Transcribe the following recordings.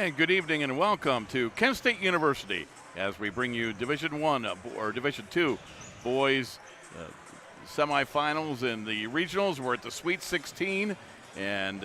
And good evening and welcome to Kent State University as we bring you Division I or Division II boys semifinals and the regionals. We're at the Sweet 16 and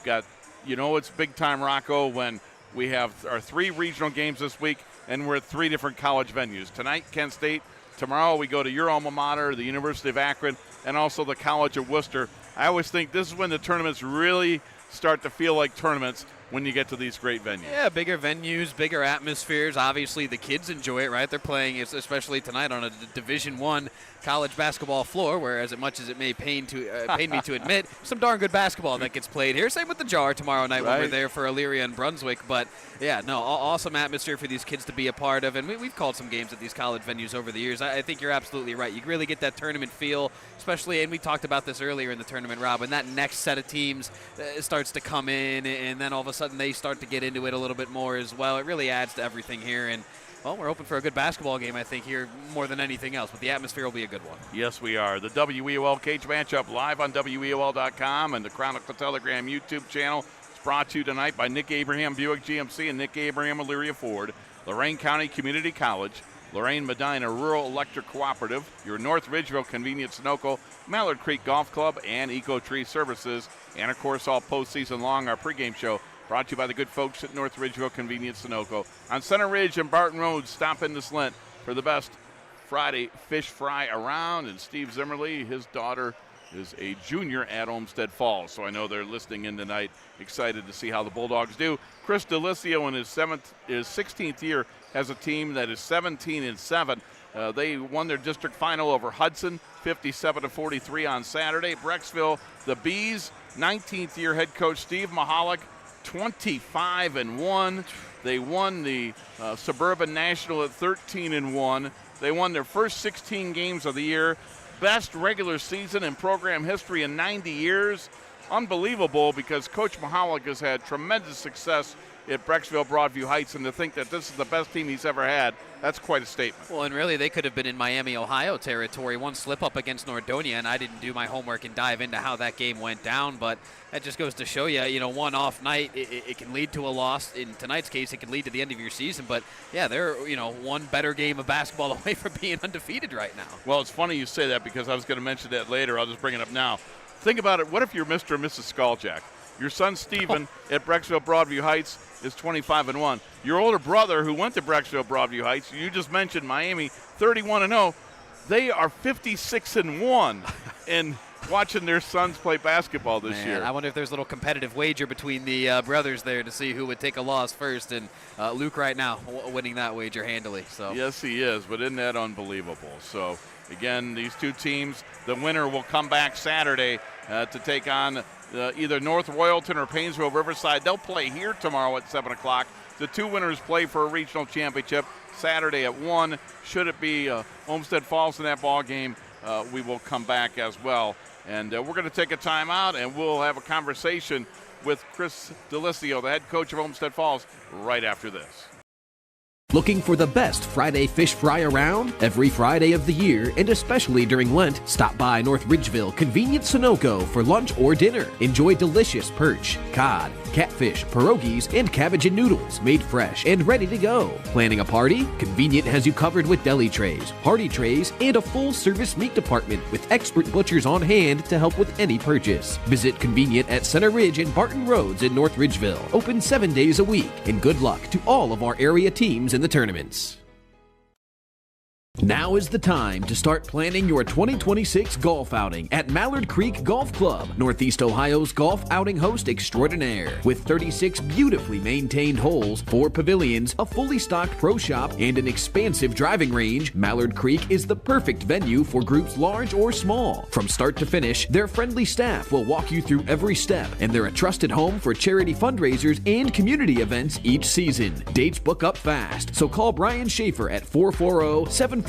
got, it's big time, Rocco, when we have our 3 regional games this week and we're at 3 different college venues. Tonight, Kent State. Tomorrow we go to your alma mater, the University of Akron, and also the College of Worcester. I always think this is when the tournaments really start to feel like tournaments, when you get to these great venues. Yeah, bigger venues, bigger atmospheres. Obviously, the kids enjoy it, right? They're playing, especially tonight, on a Division I college basketball floor, where as much as it may pain me to admit, some darn good basketball that gets played here. Same with the Jar tomorrow night when we're there for Elyria and Brunswick. But, yeah, no, awesome atmosphere for these kids to be a part of. And we've called some games at these college venues over the years. I think you're absolutely right. You really get that tournament feel, especially, and we talked about this earlier in the tournament, Rob, when that next set of teams starts to come in, and then all of a sudden they start to get into it a little bit more as well. It really adds to everything here. And, well, we're hoping for a good basketball game, I think, here more than anything else. But the atmosphere will be a good one. Yes, we are. The WEOL Cage Matchup live on WEOL.com and the Chronicle Telegram YouTube channel. It's brought to you tonight by Nick Abraham Buick GMC and Nick Abraham Elyria Ford, Lorain County Community College, Lorain Medina Rural Electric Cooperative, your North Ridgeville Convenience Sunoco, Mallard Creek Golf Club, and Eco Tree Services. And, of course, all postseason long, our pregame show brought to you by the good folks at North Ridgeville Convenience Sunoco. On Center Ridge and Barton Road, stop in the Slint for the best Friday fish fry around. And Steve Zimmerly, his daughter, is a junior at Olmsted Falls. So I know they're listening in tonight, excited to see how the Bulldogs do. Chris DeLisio in his 16th year has a team that is 17-7. They won their district final over Hudson, 57-43 on Saturday. Brecksville, the Bees, 19th year head coach Steve Mahalik, 25-1. They won the Suburban National at 13-1. They won their first 16 games of the year. Best regular season in program history in 90 years. Unbelievable, because Coach Mahalik has had tremendous success at Brecksville-Broadview Heights, and to think that this is the best team he's ever had, that's quite a statement. Well, and really, they could have been in Miami, Ohio territory. One slip-up against Nordonia, and I didn't do my homework and dive into how that game went down, but that just goes to show you, one off night, it can lead to a loss. In tonight's case, it can lead to the end of your season, but, yeah, they're, one better game of basketball away from being undefeated right now. Well, it's funny you say that, because I was going to mention that later. I'll just bring it up now. Think about it. What if you're Mr. and Mrs. Skalchak? Your son, Stephen, at Brecksville-Broadview Heights is 25-1. Your older brother, who went to Brecksville-Broadview Heights, you just mentioned Miami, 31-0. They are 56-1 in watching their sons play basketball this year. I wonder if there's a little competitive wager between the brothers there to see who would take a loss first. And Luke right now winning that wager handily. So yes, he is, but isn't that unbelievable? So, again, these two teams, the winner will come back Saturday to take on either North Royalton or Painesville Riverside. They'll play here tomorrow at 7 o'clock. The two winners play for a regional championship Saturday at 1. Should it be Olmsted Falls in that ball game, we will come back as well. And we're going to take a timeout, and we'll have a conversation with Chris DeLisio, the head coach of Olmsted Falls, right after this. Looking for the best Friday fish fry around? Every Friday of the year, and especially during Lent, stop by North Ridgeville Convenience Sunoco for lunch or dinner. Enjoy delicious perch, cod, catfish, pierogies, and cabbage and noodles made fresh and ready to go. Planning a party? Convenient has you covered with deli trays, party trays, and a full-service meat department with expert butchers on hand to help with any purchase. Visit Convenient at Center Ridge and Barton Roads in North Ridgeville. Open 7 days a week. And good luck to all of our area teams in the tournaments. Now is the time to start planning your 2026 golf outing at Mallard Creek Golf Club, Northeast Ohio's golf outing host extraordinaire. With 36 beautifully maintained holes, 4 pavilions, a fully stocked pro shop, and an expansive driving range, Mallard Creek is the perfect venue for groups large or small. From start to finish, their friendly staff will walk you through every step, and they're a trusted home for charity fundraisers and community events each season. Dates book up fast, so call Brian Schaefer at 440-748-8231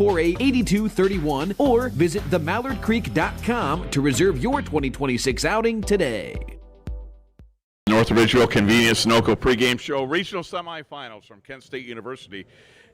or visit themallardcreek.com to reserve your 2026 outing today. North Ridgeville Convenience Sunoco pregame show, regional semifinals from Kent State University,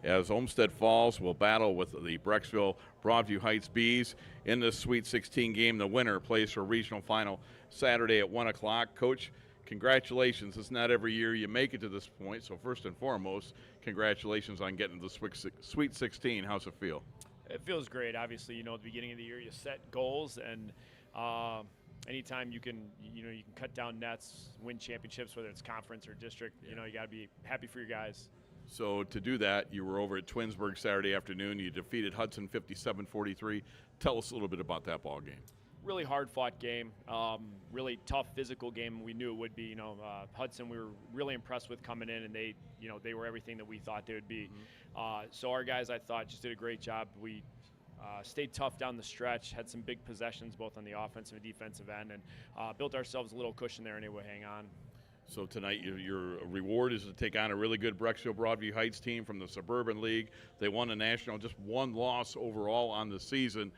as Olmsted Falls will battle with the Brecksville-Broadview Heights Bees in this Sweet 16 game. The winner plays for regional final Saturday at 1 o'clock. Coach congratulations. It's not every year you make it to this point, so first and foremost, congratulations on getting to the Sweet 16. How's it feel? It feels great. Obviously, at the beginning of the year you set goals, and anytime you can cut down nets, win championships, whether it's conference or district, you got to be happy for your guys. So to do that, you were over at Twinsburg Saturday afternoon. You defeated Hudson 57-43. Tell us a little bit about that ball game. Really hard-fought game, really tough physical game. We knew it would be. Hudson, we were really impressed with coming in, and they were everything that we thought they would be. So our guys, I thought, just did a great job. We stayed tough down the stretch, had some big possessions both on the offensive and defensive end, and built ourselves a little cushion there and able to hang on. So tonight your reward is to take on a really good Brecksville-Broadview Heights team from the Suburban League. They won a national, just one loss overall on the season.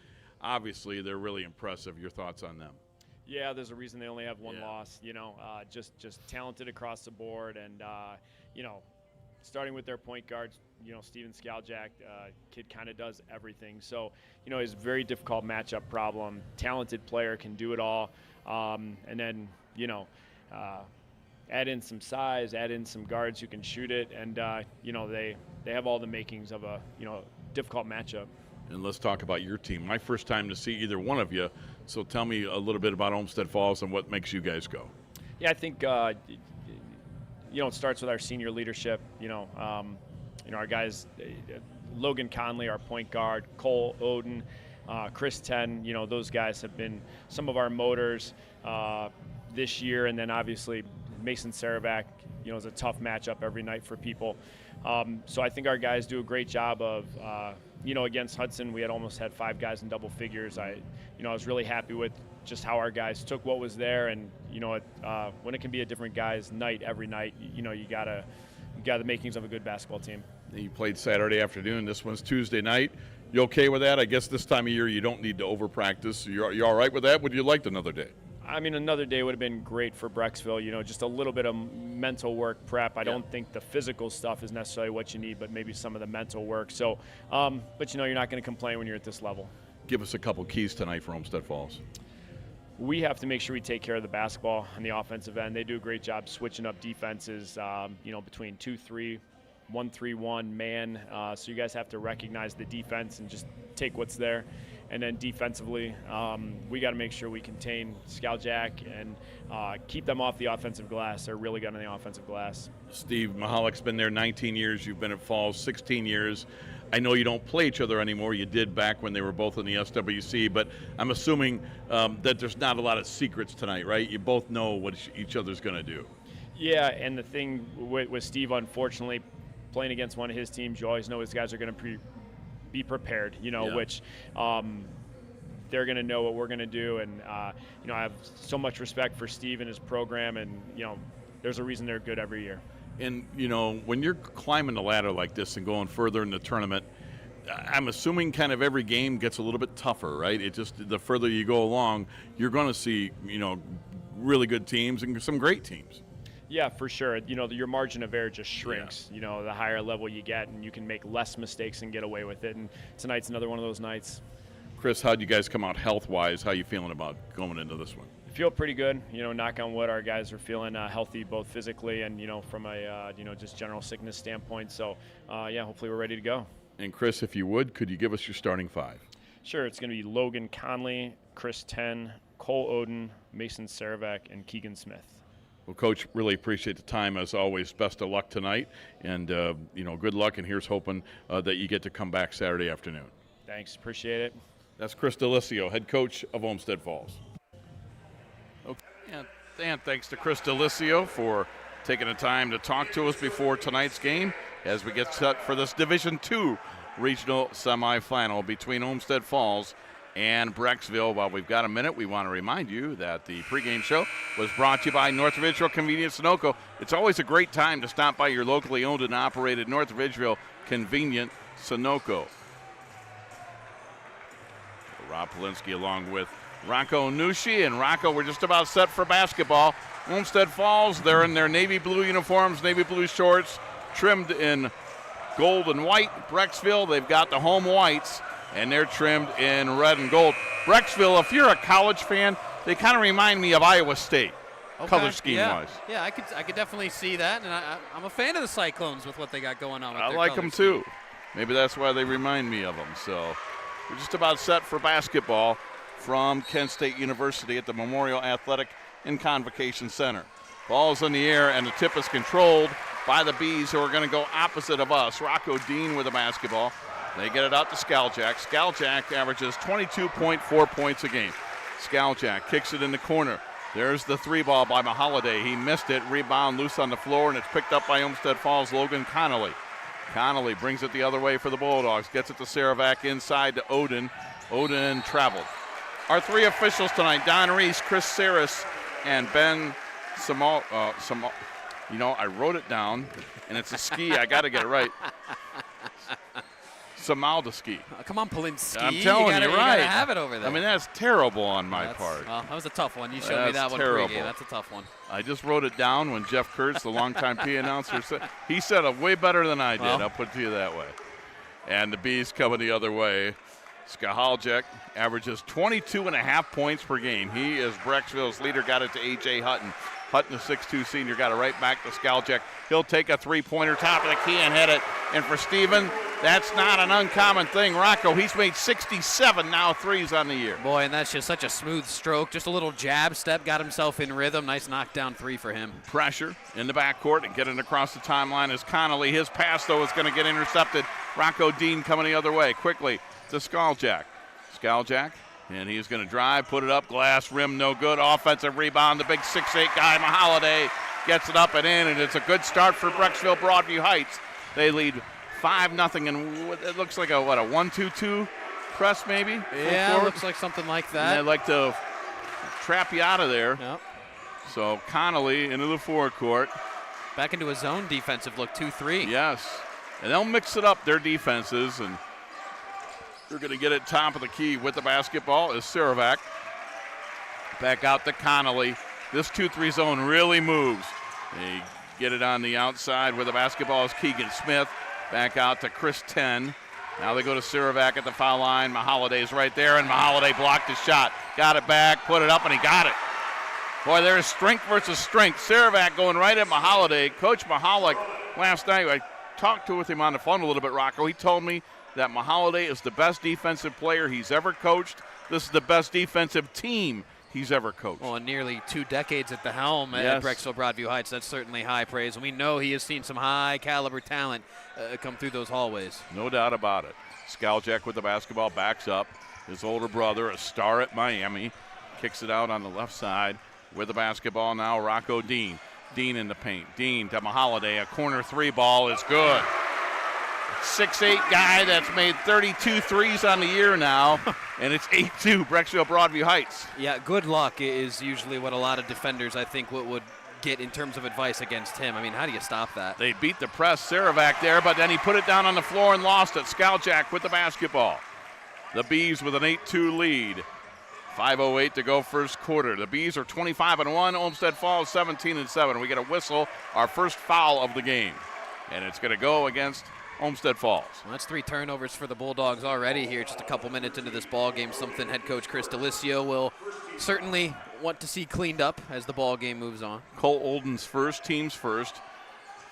Obviously, they're really impressive. Your thoughts on them? Yeah, there's a reason they only have one loss. Just talented across the board, and starting with their point guard, Steven Skaljak, kid kind of does everything. So, it's a very difficult matchup problem. Talented player, can do it all, and then add in some size, add in some guards who can shoot it, and they have all the makings of a difficult matchup. And let's talk about your team. My first time to see either one of you, so tell me a little bit about Olmsted Falls and what makes you guys go. Yeah, I think it starts with our senior leadership. Our guys, Logan Conley, our point guard, Cole Oden, Chris Ten. Those guys have been some of our motors this year, and then obviously Mason Saravac, is a tough matchup every night for people. So I think our guys do a great job of, against Hudson, we almost had 5 guys in double figures. I was really happy with just how our guys took what was there, and when it can be a different guy's night every night, you got the makings of a good basketball team. You played Saturday afternoon. This one's Tuesday night. You okay with that? I guess this time of year you don't need to over practice. You all right with that? Would you like another day? I mean, another day would have been great for Brecksville, just a little bit of mental work prep. I don't think the physical stuff is necessarily what you need, but maybe some of the mental work. So, but you're not going to complain when you're at this level. Give us a couple keys tonight for Olmsted Falls. We have to make sure we take care of the basketball on the offensive end. They do a great job switching up defenses, between 2-3, 1-3-1, man. So you guys have to recognize the defense and just take what's there. And then defensively, we got to make sure we contain Skaljak and keep them off the offensive glass. They're really good on the offensive glass. Steve Mahalik been there 19 years. You've been at Falls 16 years. I know you don't play each other anymore. You did back when they were both in the SWC, but I'm assuming that there's not a lot of secrets tonight, right? You both know what each other's going to do. Yeah, and the thing with Steve, unfortunately, playing against one of his teams, you always know his guys are going to be prepared, which they're going to know what we're going to do. And, I have so much respect for Steve and his program, and, there's a reason they're good every year. And, when you're climbing the ladder like this and going further in the tournament, I'm assuming kind of every game gets a little bit tougher, right? It just, the further you go along, you're going to see, really good teams and some great teams. Yeah, for sure. Your margin of error just shrinks, the higher level you get, and you can make less mistakes and get away with it. And tonight's another one of those nights. Chris, how'd you guys come out health-wise? How you feeling about going into this one? I feel pretty good. Knock on wood, our guys are feeling healthy both physically and, from a, just general sickness standpoint. So, hopefully we're ready to go. And Chris, if you would, could you give us your starting 5? Sure. It's going to be Logan Conley, Chris Ten, Cole Oden, Mason Saravac, and Keegan Smith. Well, Coach, really appreciate the time as always. Best of luck tonight, and good luck. And here's hoping that you get to come back Saturday afternoon. Thanks, appreciate it. That's Chris Delisio, head coach of Olmsted Falls. Okay, and thanks to Chris Delisio for taking the time to talk to us before tonight's game as we get set for this Division II Regional Semifinal between Olmsted Falls and Brecksville. While we've got a minute, we want to remind you that the pregame show was brought to you by North Ridgeville Convenience Sunoco. It's always a great time to stop by your locally owned and operated North Ridgeville Convenient Sunoco. Rob Polinsky along with Rocco Nushi. And Rocco, we're just about set for basketball. Olmsted Falls, they're in their navy blue uniforms, navy blue shorts, trimmed in gold and white. Brecksville, they've got the home whites, and they're trimmed in red and gold. Brecksville, if you're a college fan, they kind of remind me of Iowa State. color scheme yeah. wise. Yeah, I could definitely see that, and I'm a fan of the Cyclones with what they got going on with I their like color them scheme. too. Maybe that's why they remind me of them. So we're just about set for basketball from Kent State University at the Memorial Athletic and Convocation Center. Ball's in the air, and the tip is controlled by the Bees, who are going to go opposite of us. Rocco Dean with the basketball. They get it out to Skaljak. Skaljak averages 22.4 points a game. Skaljak kicks it in the corner. There's the three ball by Mahaladay. He missed it. Rebound loose on the floor, and it's picked up by Olmsted Falls' Logan Connolly. Connolly brings it the other way for the Bulldogs. Gets it to Saravac inside to Odin. Odin traveled. Our three officials tonight, Don Reese, Chris Saris, and Ben Samal. You know, I wrote it down, and it's a ski. I got to get it right. Samaldaski. Come on, Polinsky. I'm telling you, you right. gotta have it over there. I mean, that's terrible on my part. Well, that was a tough one. You showed me that one terrible. pregame. That's a tough one. I just wrote it down when Jeff Kurtz, the longtime P announcer, said he said it way better than I did. Well. I'll put it to you that way. And the Bees coming the other way. Skahaljek averages 22.5 points per game. He is Brecksville's leader. Got it to A.J. Hutton. Hutton, the 6'2 senior, got it right back to Skaljak. He'll take a three-pointer, top of the key, and hit it. And for Steven, that's not an uncommon thing. Rocco, he's made 67 now threes on the year. Boy, and that's just such a smooth stroke. Just a little jab step, got himself in rhythm. Nice knockdown three for him. Pressure in the backcourt and getting across the timeline is Connolly. His pass, though, is going to get intercepted. Rocco Dean coming the other way quickly to Skaljak. Skaljak. And he's going to drive, put it up, glass rim, no good. Offensive rebound, the big 6'8 guy, Mahaladay, gets it up and in, and it's a good start for Brecksville-Broadview Heights. They lead 5-0, and it looks like a 1-2-2 press maybe? Yeah, looks like something like that. And they like to trap you out of there. Yep. So Connolly into the forecourt. Back into a zone defensive look, 2-3. Yes, and they'll mix it up, their defenses, and they're going to get it top of the key with the basketball is Saravac. Back out to Connolly. This 2-3 zone really moves. They get it on the outside where the basketball is Keegan Smith. Back out to Chris 10. Now they go to Saravac at the foul line. Mahaladay's right there, and Mahaladay blocked his shot. Got it back, put it up, and he got it. Boy, there's strength versus strength. Saravac going right at Mahaladay. Coach Mahalik, last night, I talked with him on the phone a little bit, Rocco. He told me that Mahaladay is the best defensive player he's ever coached. This is the best defensive team he's ever coached. Well, nearly 2 decades at the helm at Brecksville-Broadview Heights. That's certainly high praise. And we know he has seen some high-caliber talent come through those hallways. No doubt about it. Skaljak with the basketball, backs up. His older brother, a star at Miami, kicks it out on the left side with the basketball now. Rocco Dean. Dean in the paint. Dean to Mahaladay. A corner three ball is good. 6'8 guy that's made 32 threes on the year now, and it's 8-2 Brecksville-Broadview Heights. Yeah, good luck is usually what a lot of defenders, I think, would get in terms of advice against him. I mean, how do you stop that? They beat the press, Saravac there, but then he put it down on the floor and lost it. Skaljak with the basketball. The Bees with an 8-2 lead. 5:08 to go first quarter. The Bees are 25-1. Olmsted Falls 17-7. We get a whistle, our first foul of the game, and it's going to go against Olmsted Falls. Well, that's 3 turnovers for the Bulldogs already here, just a couple minutes into this ball game. Something head coach Chris Delisio will certainly want to see cleaned up as the ball game moves on. Cole Olden's first, team's first.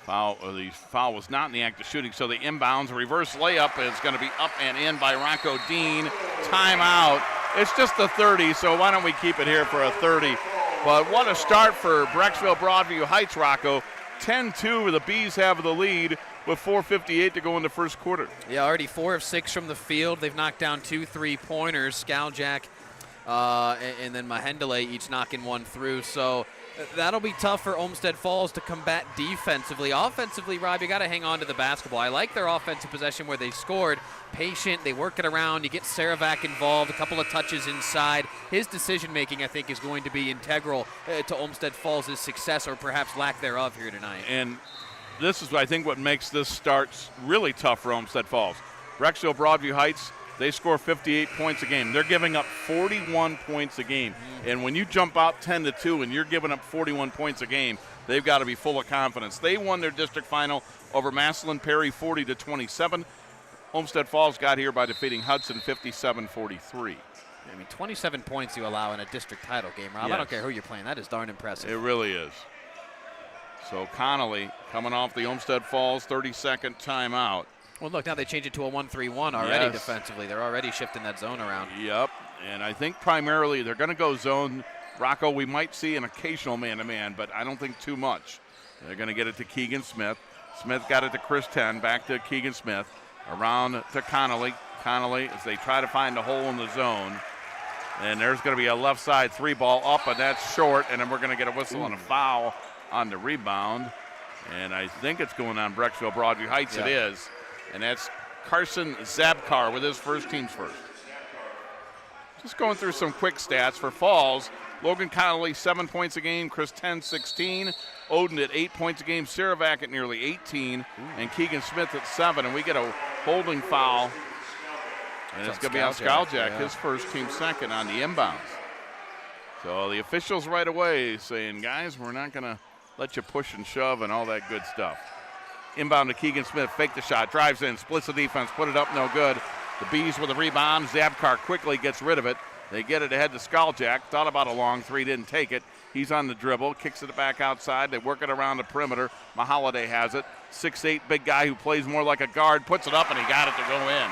The foul was not in the act of shooting, so the inbounds, reverse layup is going to be up and in by Rocco Dean. Timeout. It's just a 30, so why don't we keep it here for a 30? But what a start for Brecksville-Broadview Heights, Rocco. 10-2, the Bees have the lead with 4:58 to go in the first quarter. Yeah, already 4 of 6 from the field. They've knocked down 2 3-pointers. Skaljak and then Mahendele each knocking one through. So that'll be tough for Olmsted Falls to combat defensively. Offensively, Rob, you got to hang on to the basketball. I like their offensive possession where they scored. Patient, they work it around. You get Saravac involved, a couple of touches inside. His decision-making, I think, is going to be integral to Olmsted Falls' success or perhaps lack thereof here tonight. And this is, I think, what makes this start really tough for Olmsted Falls. Brecksville-Broadview Heights, they score 58 points a game. They're giving up 41 points a game. And when you jump out 10-2 and you're giving up 41 points a game, they've got to be full of confidence. They won their district final over Massillon Perry 40-27. Olmsted Falls got here by defeating Hudson 57-43. I mean, 27 points you allow in a district title game, Rob. Yes. I don't care who you're playing. That is darn impressive. It really is. So Connolly coming off the Olmsted Falls 32nd timeout. Well, look, now they change it to a 1-3-1 already defensively. They're already shifting that zone around. Yep, and I think primarily they're going to go zone. Rocco, we might see an occasional man-to-man, but I don't think too much. They're going to get it to Keegan Smith. Smith got it to Chris 10, back to Keegan Smith. Around to Connolly. Connolly, as they try to find a hole in the zone. And there's going to be a left side 3-ball up, and that's short, and then we're going to get a whistle and a foul on the rebound. And I think it's going on Brecksville-Broadview Heights. It is. And that's Carson Zabkar with his team's first. Just going through some quick stats for Falls. Logan Connolly, 7 points a game. Chris 10, 16. Odin at 8 points a game. Saravac at nearly 18. And Keegan Smith at 7. And we get a holding foul. And it's going to be on Skaljack, his team second on the inbounds. So the officials right away saying, guys, we're not going to let you push and shove and all that good stuff. Inbound to Keegan Smith, fake the shot, drives in, splits the defense, put it up, no good. The Bees with a rebound. Zabkar quickly gets rid of it. They get it ahead to Skaljack. Thought about a long three, didn't take it. He's on the dribble, kicks it back outside. They work it around the perimeter. Mahaladay has it. 6'8", big guy who plays more like a guard, puts it up, and he got it to go in.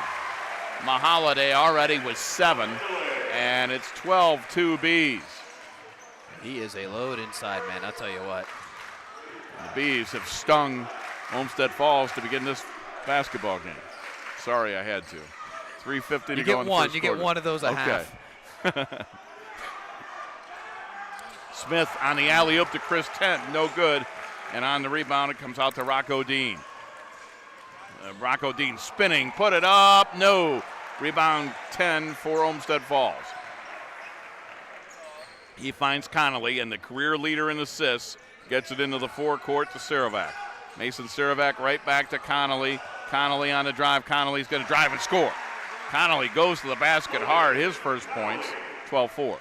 Mahaladay already was 7, and it's 12-2 Bees. He is a load inside, man, I'll tell you what. The Bees have stung Olmsted Falls to begin this basketball game. Sorry, I had to. 3:50 to go in the first You get one of those a half. Smith on the alley-oop to Chris 10, no good. And on the rebound, it comes out to Rocco Dean. Rocco Dean spinning, put it up, no. Rebound 10 for Olmsted Falls. He finds Connolly, and the career leader in assists gets it into the forecourt to Saravac. Mason Saravac right back to Connolly. Connolly on the drive. Connolly's going to drive and score. Connolly goes to the basket hard. His first points, 12-4.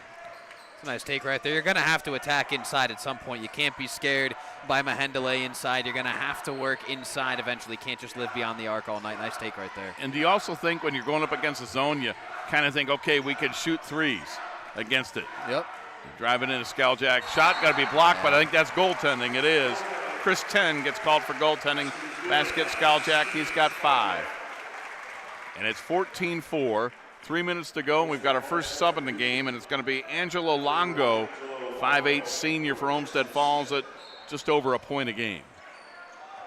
It's a nice take right there. You're going to have to attack inside at some point. You can't be scared by Mahendele inside. You're going to have to work inside eventually. Can't just live beyond the arc all night. Nice take right there. And do you also think when you're going up against the zone, you kind of think, okay, we can shoot threes against it? Yep. Driving into Skaljack. Shot got to be blocked, but I think that's goaltending. It is. Chris 10 gets called for goaltending. Basket Skaljack, he's got 5. And it's 14-4. 3 minutes to go, and we've got our first sub in the game, and it's going to be Angelo Longo, 5'8" senior for Olmsted Falls at just over a point a game.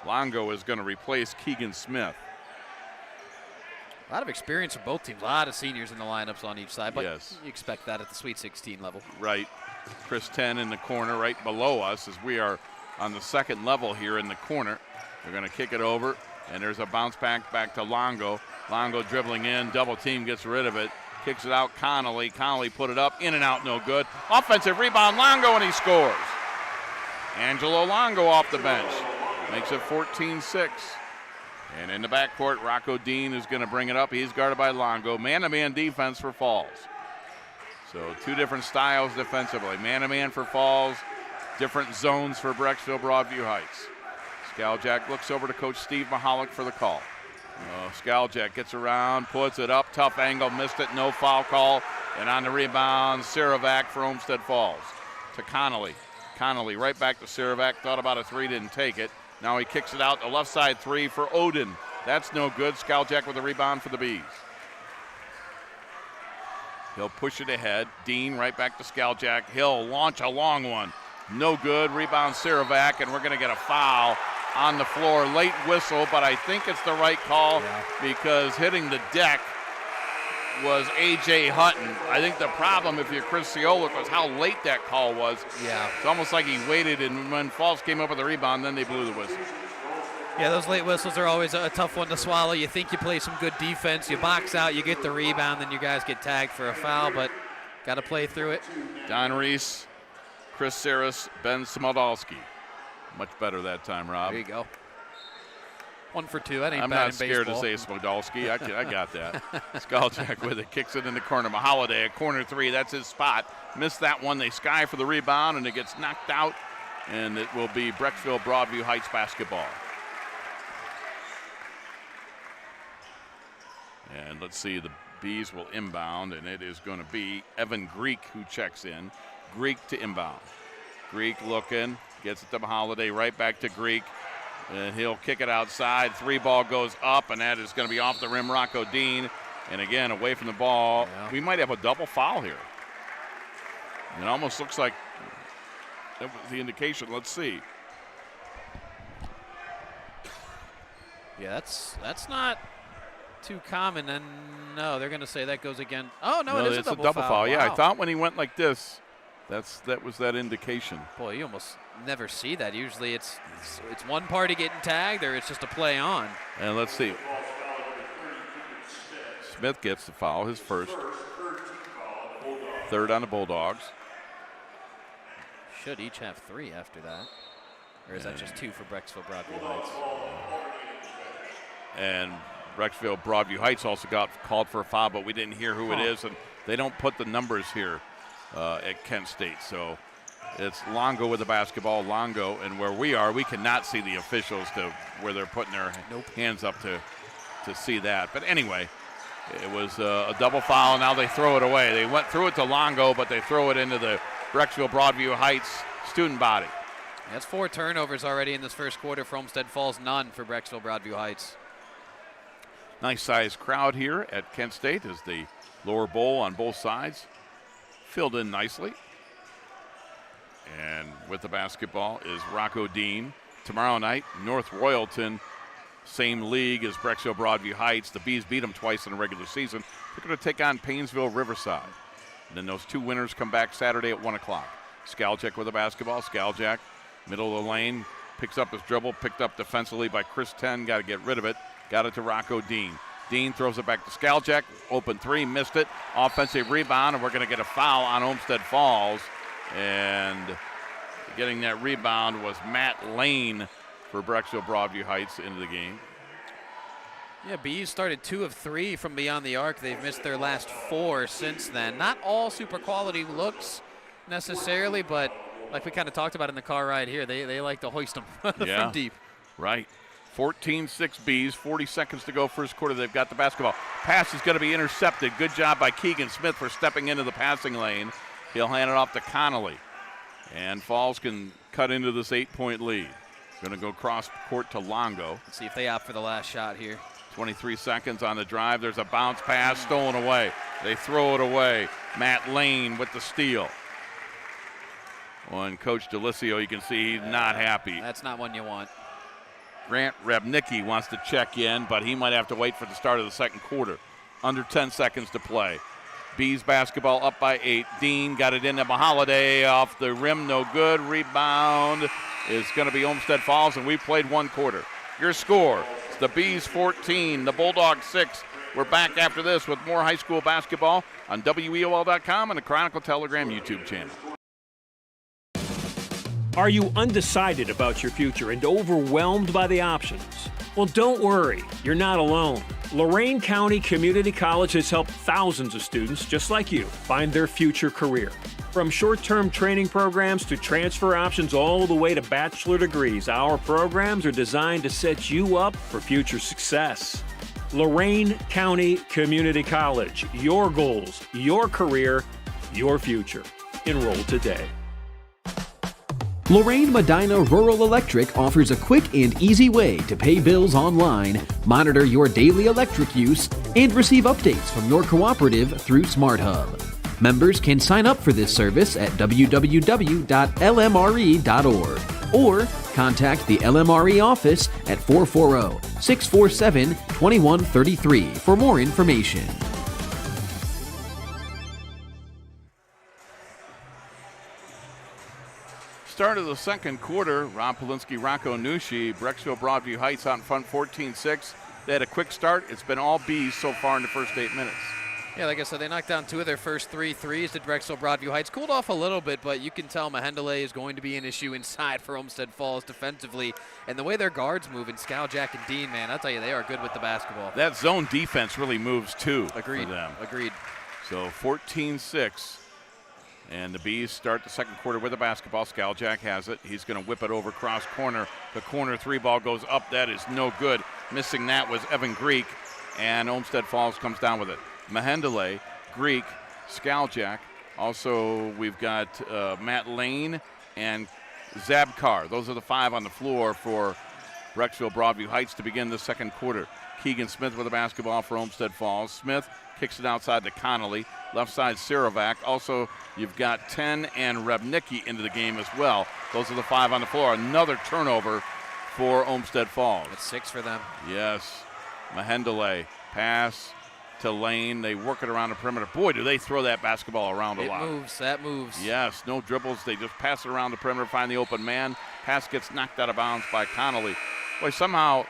Longo is going to replace Keegan Smith. A lot of experience for both teams. A lot of seniors in the lineups on each side, but yes, you expect that at the Sweet 16 level. Right. Chris 10 in the corner right below us as we are on the second level here in the corner. They're going to kick it over, and there's a bounce back to Longo. Longo dribbling in, double team, gets rid of it, kicks it out Connolly. Connolly put it up, in and out, no good. Offensive rebound, Longo, and he scores. Angelo Longo off the bench, makes it 14-6. And in the backcourt, Rocco Dean is going to bring it up. He's guarded by Longo. Man-to-man defense for Falls. So 2 different styles defensively. Man-to-man for Falls, different zones for Brecksville-Broadview Heights. Skaljack looks over to Coach Steve Mahalik for the call. Skaljack gets around, puts it up, tough angle, missed it, no foul call. And on the rebound, Saravac for Olmsted Falls. To Connolly. Connolly right back to Saravac, thought about a 3, didn't take it. Now he kicks it out, the left side 3 for Odin. That's no good. Skaljack with a rebound for the Bees. He'll push it ahead. Dean right back to Skaljack. He'll launch a long one. No good. Rebound Saravac, and we're going to get a foul on the floor. Late whistle, but I think it's the right call because hitting the deck was A.J. Hutton. I think the problem, if you're Chris Ciolik, was how late that call was. Yeah. It's almost like he waited, and when Falls came up with the rebound, then they blew the whistle. Yeah, those late whistles are always a tough one to swallow. You think you play some good defense, you box out, you get the rebound, then you guys get tagged for a foul, but got to play through it. Don Reese, Chris Saris, Ben Smodalski. Much better that time, Rob. There you go. 1 for 2. That ain't I'm bad not in scared baseball. to say Smodalski. I got that. Skaljack with it, kicks it in the corner. Mahaladay, a corner 3. That's his spot. Missed that one. They sky for the rebound, and it gets knocked out, and it will be Brecksville-Broadview Heights basketball. And let's see, the Bees will inbound, and it is going to be Evan Greek who checks in. Greek to inbound. Greek looking, gets it to Holiday, right back to Greek. And he'll kick it outside. 3-ball goes up, and that is going to be off the rim. Rocco Dean, and again, away from the ball. Yeah. We might have a double foul here. It almost looks like that was the indication. Let's see. Yeah, that's not too common. And no, they're going to say that goes again. Oh, no, it is it's a double foul. Yeah, wow. I thought when he went like this, that was that indication. Boy, you almost never see that. Usually it's one party getting tagged or it's just a play on. And let's see. Smith gets the foul, his first. Third on the Bulldogs. Should each have 3 after that. Or is that just 2 for Brecksville-Broadview Heights? And Brecksville-Broadview Heights also got called for a foul, but we didn't hear who it is, and they don't put the numbers here at Kent State. So it's Longo with the basketball. Longo, and where we are, we cannot see the officials to where they're putting their hands up to see that. But anyway, it was a double foul, and now they throw it away. They went through it to Longo, but they throw it into the Brecksville-Broadview Heights student body. That's 4 turnovers already in this first quarter for Olmsted Falls, none for Brecksville-Broadview Heights. Nice sized crowd here at Kent State as the lower bowl on both sides filled in nicely. And with the basketball is Rocco Dean. Tomorrow night, North Royalton, same league as Brecksville-Broadview Heights. The Bees beat them twice in the regular season. They're going to take on Paynesville-Riverside. And then those 2 winners come back Saturday at 1 o'clock. Skaljak with the basketball. Skaljak, middle of the lane, picks up his dribble, picked up defensively by Chris Ten. Got to get rid of it. Got it to Rocco Dean. Dean throws it back to Skaljak. Open 3, missed it. Offensive rebound, and we're going to get a foul on Olmsted Falls. And getting that rebound was Matt Lane for Brecksville-Broadview Heights into the game. Yeah, Bees started 2 of 3 from beyond the arc. They've missed their last 4 since then. Not all super quality looks necessarily, but like we kind of talked about in the car ride here, they like to hoist them from deep. Right. 14-6 Bees, 40 seconds to go first quarter. They've got the basketball. Pass is going to be intercepted. Good job by Keegan Smith for stepping into the passing lane. He'll hand it off to Connolly. And Falls can cut into this 8-point lead. Going to go cross court to Longo. Let's see if they opt for the last shot here. 23 seconds on the drive. There's a bounce pass stolen away. They throw it away. Matt Lane with the steal. On Coach DeLisio, you can see he's not happy. That's not one you want. Grant Rebnicki wants to check in, but he might have to wait for the start of the second quarter. Under 10 seconds to play. Bees basketball up by 8. Dean got it into Holiday off the rim, no good. Rebound is going to be Olmsted Falls, and we played 1 quarter. Your score, it's the Bees 14, the Bulldogs 6. We're back after this with more high school basketball on WEOL.com and the Chronicle Telegram YouTube channel. Are you undecided about your future and overwhelmed by the options? Well, don't worry, you're not alone. Lorain County Community College has helped thousands of students just like you find their future career. From short-term training programs to transfer options all the way to bachelor degrees, our programs are designed to set you up for future success. Lorain County Community College, your goals, your career, your future. Enroll today. Lorraine Medina Rural Electric offers a quick and easy way to pay bills online, monitor your daily electric use, and receive updates from your cooperative through SmartHub. Members can sign up for this service at www.lmre.org or contact the LMRE office at 440-647-2133 for more information. Start of the second quarter, Ron Polinsky, Rocco Nushi, Brecksville-Broadview Heights out in front 14-6. They had a quick start. It's been all Bees so far in the first 8 minutes. Yeah, like I said, they knocked down 2 of their first 3 threes to Brecksville-Broadview Heights. Cooled off a little bit, but you can tell Mahendele is going to be an issue inside for Olmsted Falls defensively. And the way their guards move, and Skaljak and Dean, man, I'll tell you, they are good with the basketball. That zone defense really moves too. Agreed. For them. Agreed. So 14-6. And the Bees start the second quarter with the basketball. Skaljak has it. He's going to whip it over cross corner. The corner 3-ball goes up. That is no good. Missing that was Evan Greek. And Olmsted Falls comes down with it. Mahendele, Greek, Skaljak. Also, we've got Matt Lane and Zabkar. Those are the 5 on the floor for Brecksville-Broadview Heights to begin the second quarter. Keegan Smith with the basketball for Olmsted Falls. Smith kicks it outside to Connolly. Left side, Sirovac. Also, you've got 10 and Rebnicki into the game as well. Those are the 5 on the floor. Another turnover for Olmsted Falls. That's 6 for them. Yes. Mahendele, pass to Lane. They work it around the perimeter. Boy, do they throw that basketball around a lot. That moves. Yes, no dribbles. They just pass it around the perimeter, find the open man. Pass gets knocked out of bounds by Connolly. Boy, somehow,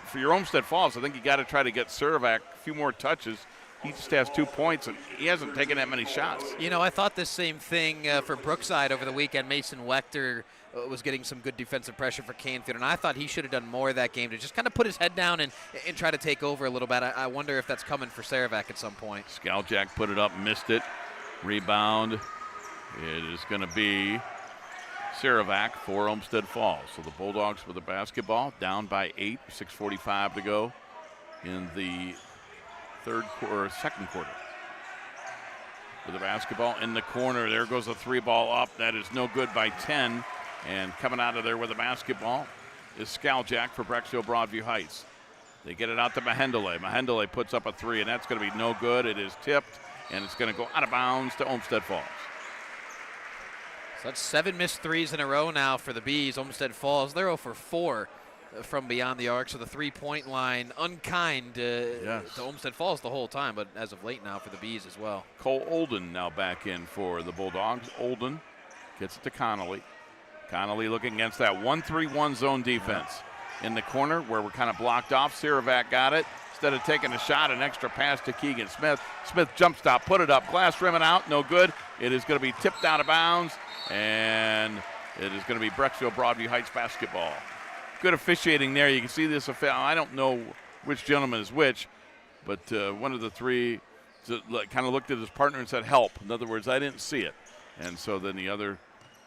for your Olmsted Falls, I think you got to try to get Sirovac a few more touches. He just has 2 points, and he hasn't taken that many shots. You know, I thought the same thing for Brookside over the weekend. Mason Wechter was getting some good defensive pressure for Canfield, and I thought he should have done more that game to just kind of put his head down and try to take over a little bit. I wonder if that's coming for Sirovac at some point. Skaljak put it up, missed it. Rebound. It is going to be Sirovac for Olmsted Falls. So the Bulldogs with the basketball, down by 8, 6:45 to go in the second quarter. With the basketball in the corner, there goes a 3-ball up. That is no good by 10. And coming out of there with the basketball is Skaljak for Brecksville-Broadview Heights. They get it out to Mahendele. Mahendele puts up a 3, and that's going to be no good. It is tipped, and it's going to go out of bounds to Olmsted Falls. So that's 7 missed threes in a row now for the Bees. Olmsted Falls, they're 0 for 4 from beyond the arc, so the 3-point line unkind to Olmsted Falls the whole time, but as of late now for the Bees as well. Cole Olden now back in for the Bulldogs. Olden gets it to Connolly. Connolly looking against that 1-3-1 zone defense. In the corner where we're kind of blocked off, Sirovac got it. Instead of taking a shot, an extra pass to Keegan Smith. Smith jump stop, put it up, glass rim and out, no good. It is going to be tipped out of bounds, and it is going to be Brecksville-Broadview Heights basketball. Good officiating there. You can see this. I don't know which gentleman is which, but one of the 3 kind of looked at his partner and said, help. In other words, I didn't see it. And so then the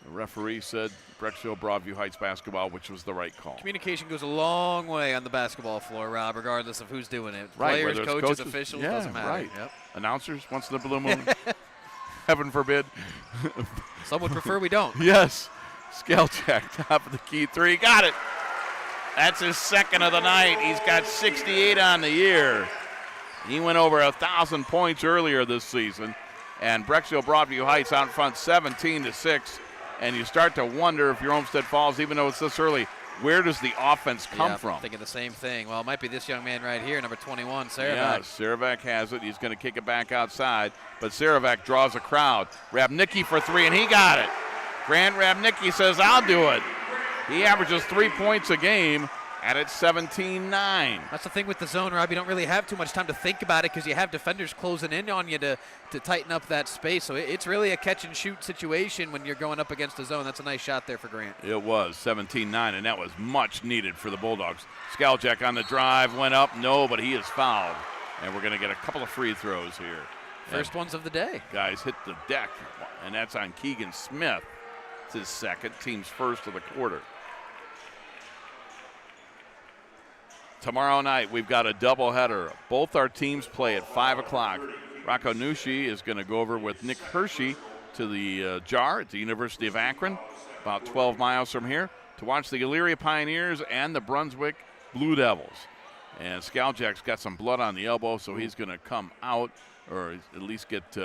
referee said Brecksville-Broadview Heights basketball, which was the right call. Communication goes a long way on the basketball floor, Rob, regardless of who's doing it. Right, Players, coaches, officials, doesn't matter. Right. Yep. Announcers, once in a blue moon. Heaven forbid. Some would prefer we don't. Yes. Skaljak, top of the key 3. Got it. That's his second of the night. He's got 68 on the year. He went over 1,000 points earlier this season. And Brecksville-Broadview Heights out in front 17-6. And you start to wonder if you're Olmsted Falls, even though it's this early, where does the offense come from? I'm thinking the same thing. Well, it might be this young man right here, number 21, Sirovac. Yeah, Sirovac has it. He's going to kick it back outside. But Sirovac draws a crowd. Rebnicki for 3, and he got it. Grant Rebnicki says, I'll do it. He averages 3 points a game, and it's 17-9. That's the thing with the zone, Rob. You don't really have too much time to think about it because you have defenders closing in on you to tighten up that space. So it's really a catch-and-shoot situation when you're going up against the zone. That's a nice shot there for Grant. It was 17-9, and that was much needed for the Bulldogs. Skaljak on the drive, went up. No, but he is fouled. And we're going to get a couple of free throws here. First ones of the day. Guys hit the deck, and that's on Keegan Smith. It's his second, team's first of the quarter. Tomorrow night, we've got a doubleheader. Both our teams play at 5 o'clock. Rocco Nushi is going to go over with Nick Hershey to the Jar at the University of Akron, about 12 miles from here, to watch the Elyria Pioneers and the Brunswick Blue Devils. And Skaljak's got some blood on the elbow, so he's going to come out, or at least get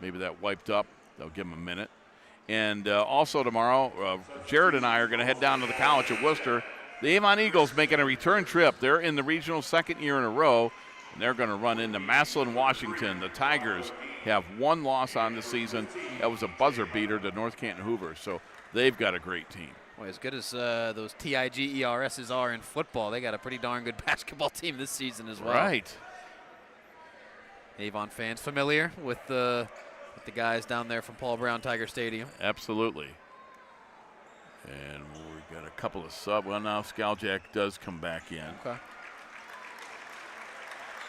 maybe that wiped up. They'll give him a minute. And also tomorrow, Jared and I are going to head down to the college at Worcester. The Avon Eagles making a return trip. They're in the regional second year in a row, and they're going to run into Massillon, Washington. The Tigers have 1 loss on the season. That was a buzzer beater to North Canton Hoover, so they've got a great team. Boy, as good as those TIGERSs are in football, they got a pretty darn good basketball team this season as well. Right. Avon fans familiar with the guys down there from Paul Brown Tiger Stadium. Absolutely. And we've got a couple of well, now Skaljak does come back in. Okay.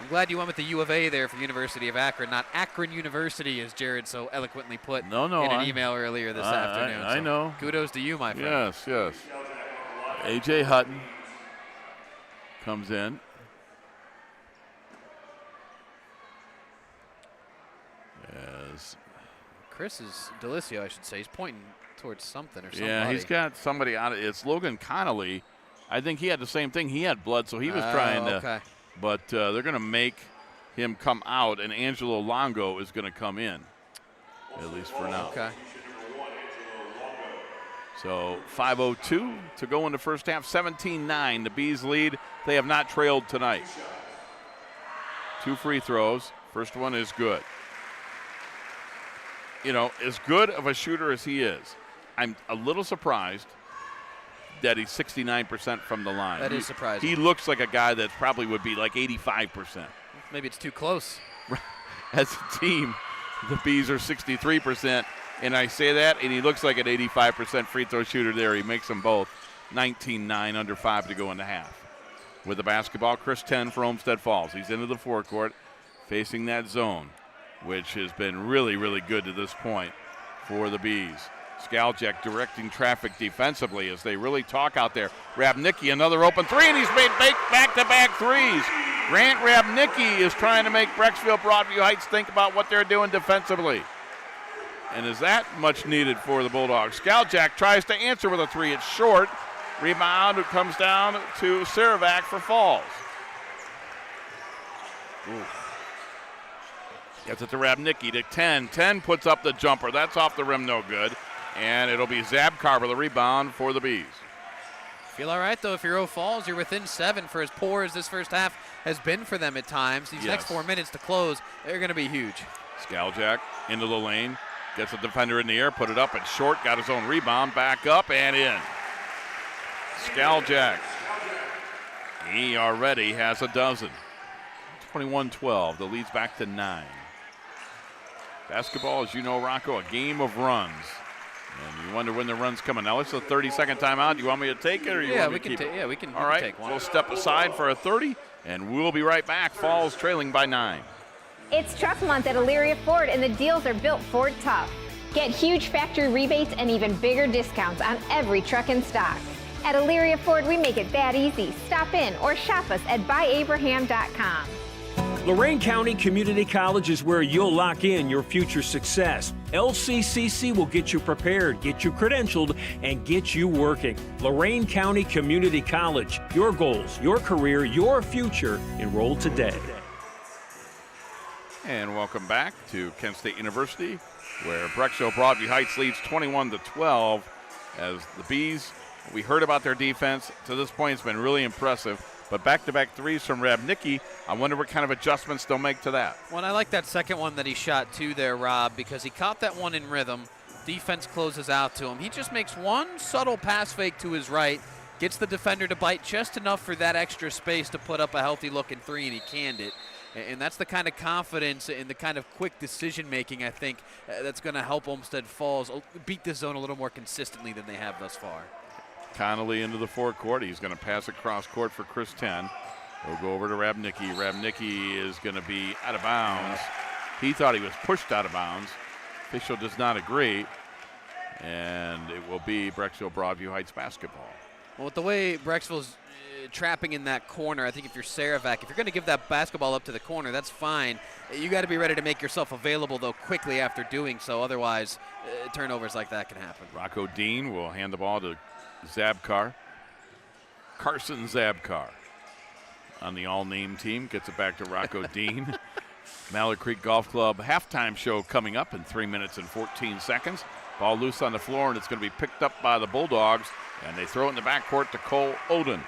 I'm glad you went with the U of A there for University of Akron, not Akron University, as Jared so eloquently put in an email earlier this afternoon. I know. Kudos to you, my friend. Yes. A.J. Hutton comes in. Chris is Delicio, I should say. He's pointing towards something or something. Yeah, he's got somebody out. It's Logan Connolly. I think he had the same thing. He had blood, so he was trying to. Okay. But they're going to make him come out, and Angelo Longo is going to come in, at least for now. Okay. So 5:02 to go in the first half, 17-9. The Bees lead. They have not trailed tonight. 2 free throws. First one is good. You know, as good of a shooter as he is, I'm a little surprised that he's 69% from the line. That is surprising. He looks like a guy that probably would be like 85%. Maybe it's too close. As a team, the Bees are 63%, and I say that, and he looks like an 85% free throw shooter there. He makes them both. 19-9, under 5 to go in the half. With the basketball, Chris 10 for Olmsted Falls. He's into the forecourt, facing that zone, which has been really, really good to this point for the Bees. Skaljak directing traffic defensively as they really talk out there. Rabnicki, another open three, and he's made back-to-back threes. Grant Rabnicki is trying to make Brecksville-Broadview Heights think about what they're doing defensively. And is that much needed for the Bulldogs? Skaljak tries to answer with a three. It's short. Rebound, it comes down to Saravac for Falls. Ooh. Gets it to Rabnicki to 10. 10 puts up the jumper. That's off the rim, no good. And it'll be Zabkar with the rebound for the Bees. Feel all right, though, if you're Falls. You're within 7 for as poor as this first half has been for them at times. These next 4 minutes to close, they're going to be huge. Skaljak into the lane. Gets a defender in the air, put it up and short, got his own rebound, back up and in. Skaljak, he already has a dozen. 21-12, the lead's back to 9. Basketball, as you know, Rocco, a game of runs. And you wonder when the run's coming. Now it's a 30-second timeout. Do you want me to take it or you want me to keep it? Yeah, we can All right, take one. we'll step aside for a 30, and we'll be right back. Falls trailing by 9. It's Truck Month at Elyria Ford, and the deals are built Ford tough. Get huge factory rebates and even bigger discounts on every truck in stock. At Elyria Ford, we make it that easy. Stop in or shop us at buyabraham.com. Lorain County Community College is where you'll lock in your future success. LCCC will get you prepared, get you credentialed, and get you working. Lorain County Community College. Your goals, your career, your future. Enroll today. And welcome back to Kent State University, where Brecksville-Broadview Heights leads 21-12 as the Bees, we heard about their defense. To this point, it's been really impressive. But back-to-back threes from Rabnicki, I wonder what kind of adjustments they'll make to that. Well, I like that second one that he shot too there, Rob, because he caught that one in rhythm. Defense closes out to him. He just makes one subtle pass fake to his right, gets the defender to bite just enough for that extra space to put up a healthy-looking three, and he canned it. And that's the kind of confidence and the kind of quick decision-making, I think, that's going to help Olmsted Falls beat this zone a little more consistently than they have thus far. Connolly into the forecourt. He's going to pass across court for Chris 10. He'll go over to Rabnicki. Rabnicki is going to be out of bounds. He thought he was pushed out of bounds. Official does not agree. And it will be Brecksville-Broadview Heights basketball. Well, with the way Brecksville's trapping in that corner, I think if you're Saravac, if you're going to give that basketball up to the corner, that's fine. You got to be ready to make yourself available, though, quickly after doing so. Otherwise, turnovers like that can happen. Rocco Dean will hand the ball to Zabkar. Carson Zabkar on the all-name team. Gets it back to Rocco Dean. Mallard Creek Golf Club halftime show coming up in 3 minutes and 14 seconds. Ball loose on the floor, and it's going to be picked up by the Bulldogs, and they throw it in the backcourt to Cole Oden.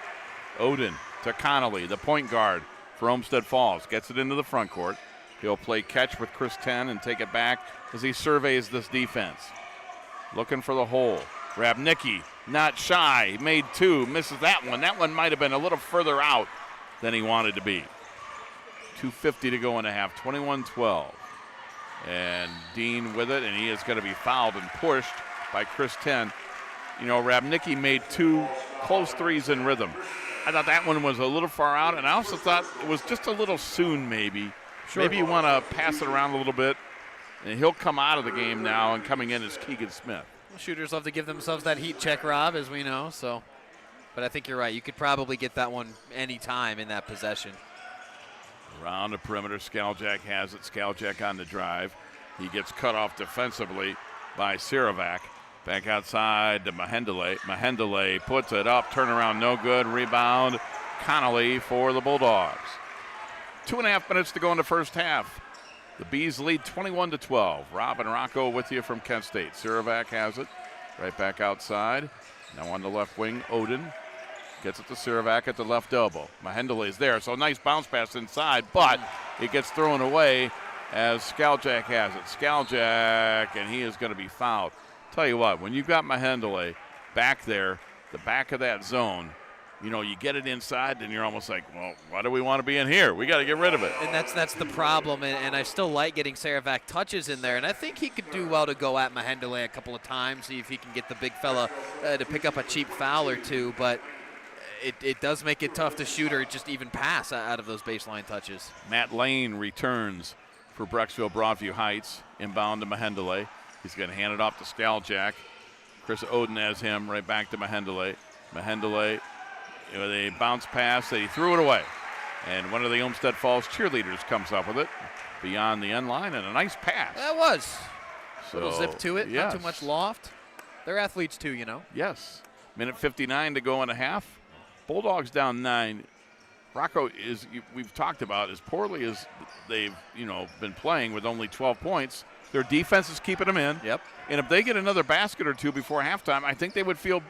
Oden to Connolly, the point guard for Olmsted Falls. Gets it into the front court. He'll play catch with Chris 10 and take it back as he surveys this defense. Looking for the hole. Rabnicki, not shy, made 2, misses that one. That one might have been a little further out than he wanted to be. 2:50 to go in the half, 21-12. And Dean with it, and he is going to be fouled and pushed by Chris 10. You know, Rabnicki made 2 close threes in rhythm. I thought that one was a little far out, and I also thought it was just a little soon maybe. Sure. Maybe you want to pass it around a little bit, and he'll come out of the game now, and coming in is Keegan Smith. Well, shooters love to give themselves that heat check, Rob, as we know. So, but I think you're right. You could probably get that one any time in that possession. Around the perimeter, Skaljak has it. Skaljak on the drive. He gets cut off defensively by Siravac. Back outside to Mahendele. Mahendele puts it up, turnaround no good, rebound Connolly for the Bulldogs. 2.5 minutes to go in the first half. The Bees lead 21-12. Rob and Rocco with you from Kent State. Siravac has it right back outside. Now on the left wing, Odin gets it to Siravac at the left elbow. Mahendele is there, so nice bounce pass inside, but it gets thrown away as Skaljak has it. Skaljak, and he is going to be fouled. Tell you what, when you've got Mahendele back there, the back of that zone, you know, you get it inside and you're almost like, well, why do we want to be in here? We got to get rid of it. And that's the problem, and I still like getting Siravac touches in there, and I think he could do well to go at Mahendele a couple of times, see if he can get the big fella to pick up a cheap foul or two, but it does make it tough to shoot or just even pass out of those baseline touches. Matt Lane returns for Brecksville-Broadview Heights, inbound to Mahendele. He's going to hand it off to Skaljak. Chris Odin has him right back to Mahendele. Mahendele with a bounce pass that he threw it away. And one of the Olmsted Falls cheerleaders comes up with it beyond the end line, and a nice pass. That was. So, little zip to it, yes. not too much loft. They're athletes too, you know. Yes. Minute 59 to go in a half. Bulldogs down 9. Rocco is, we've talked about, as poorly as they've, been playing with only 12 points, their defense is keeping them in. Yep. And if they get another basket or two before halftime, I think they would feel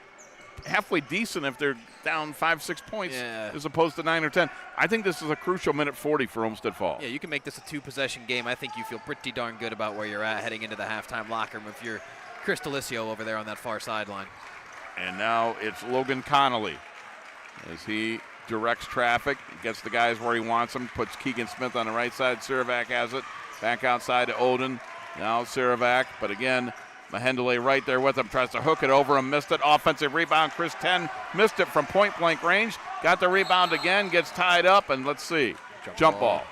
halfway decent if they're down 5-6 points as opposed to 9 or 10. I think this is a crucial minute 40 for Olmsted Falls. Yeah, you can make this a 2-possession game. I think you feel pretty darn good about where you're at heading into the halftime locker room if you're Chris Delisio over there on that far sideline. And now it's Logan Connolly as he directs traffic, gets the guys where he wants them, puts Keegan Smith on the right side. Siravac has it. Back outside to Odin. Now Siravac, but again, Mahendele right there with him, tries to hook it over him, missed it. Offensive rebound, Chris Ten missed it from point-blank range. Got the rebound again, gets tied up, and let's see, jump ball.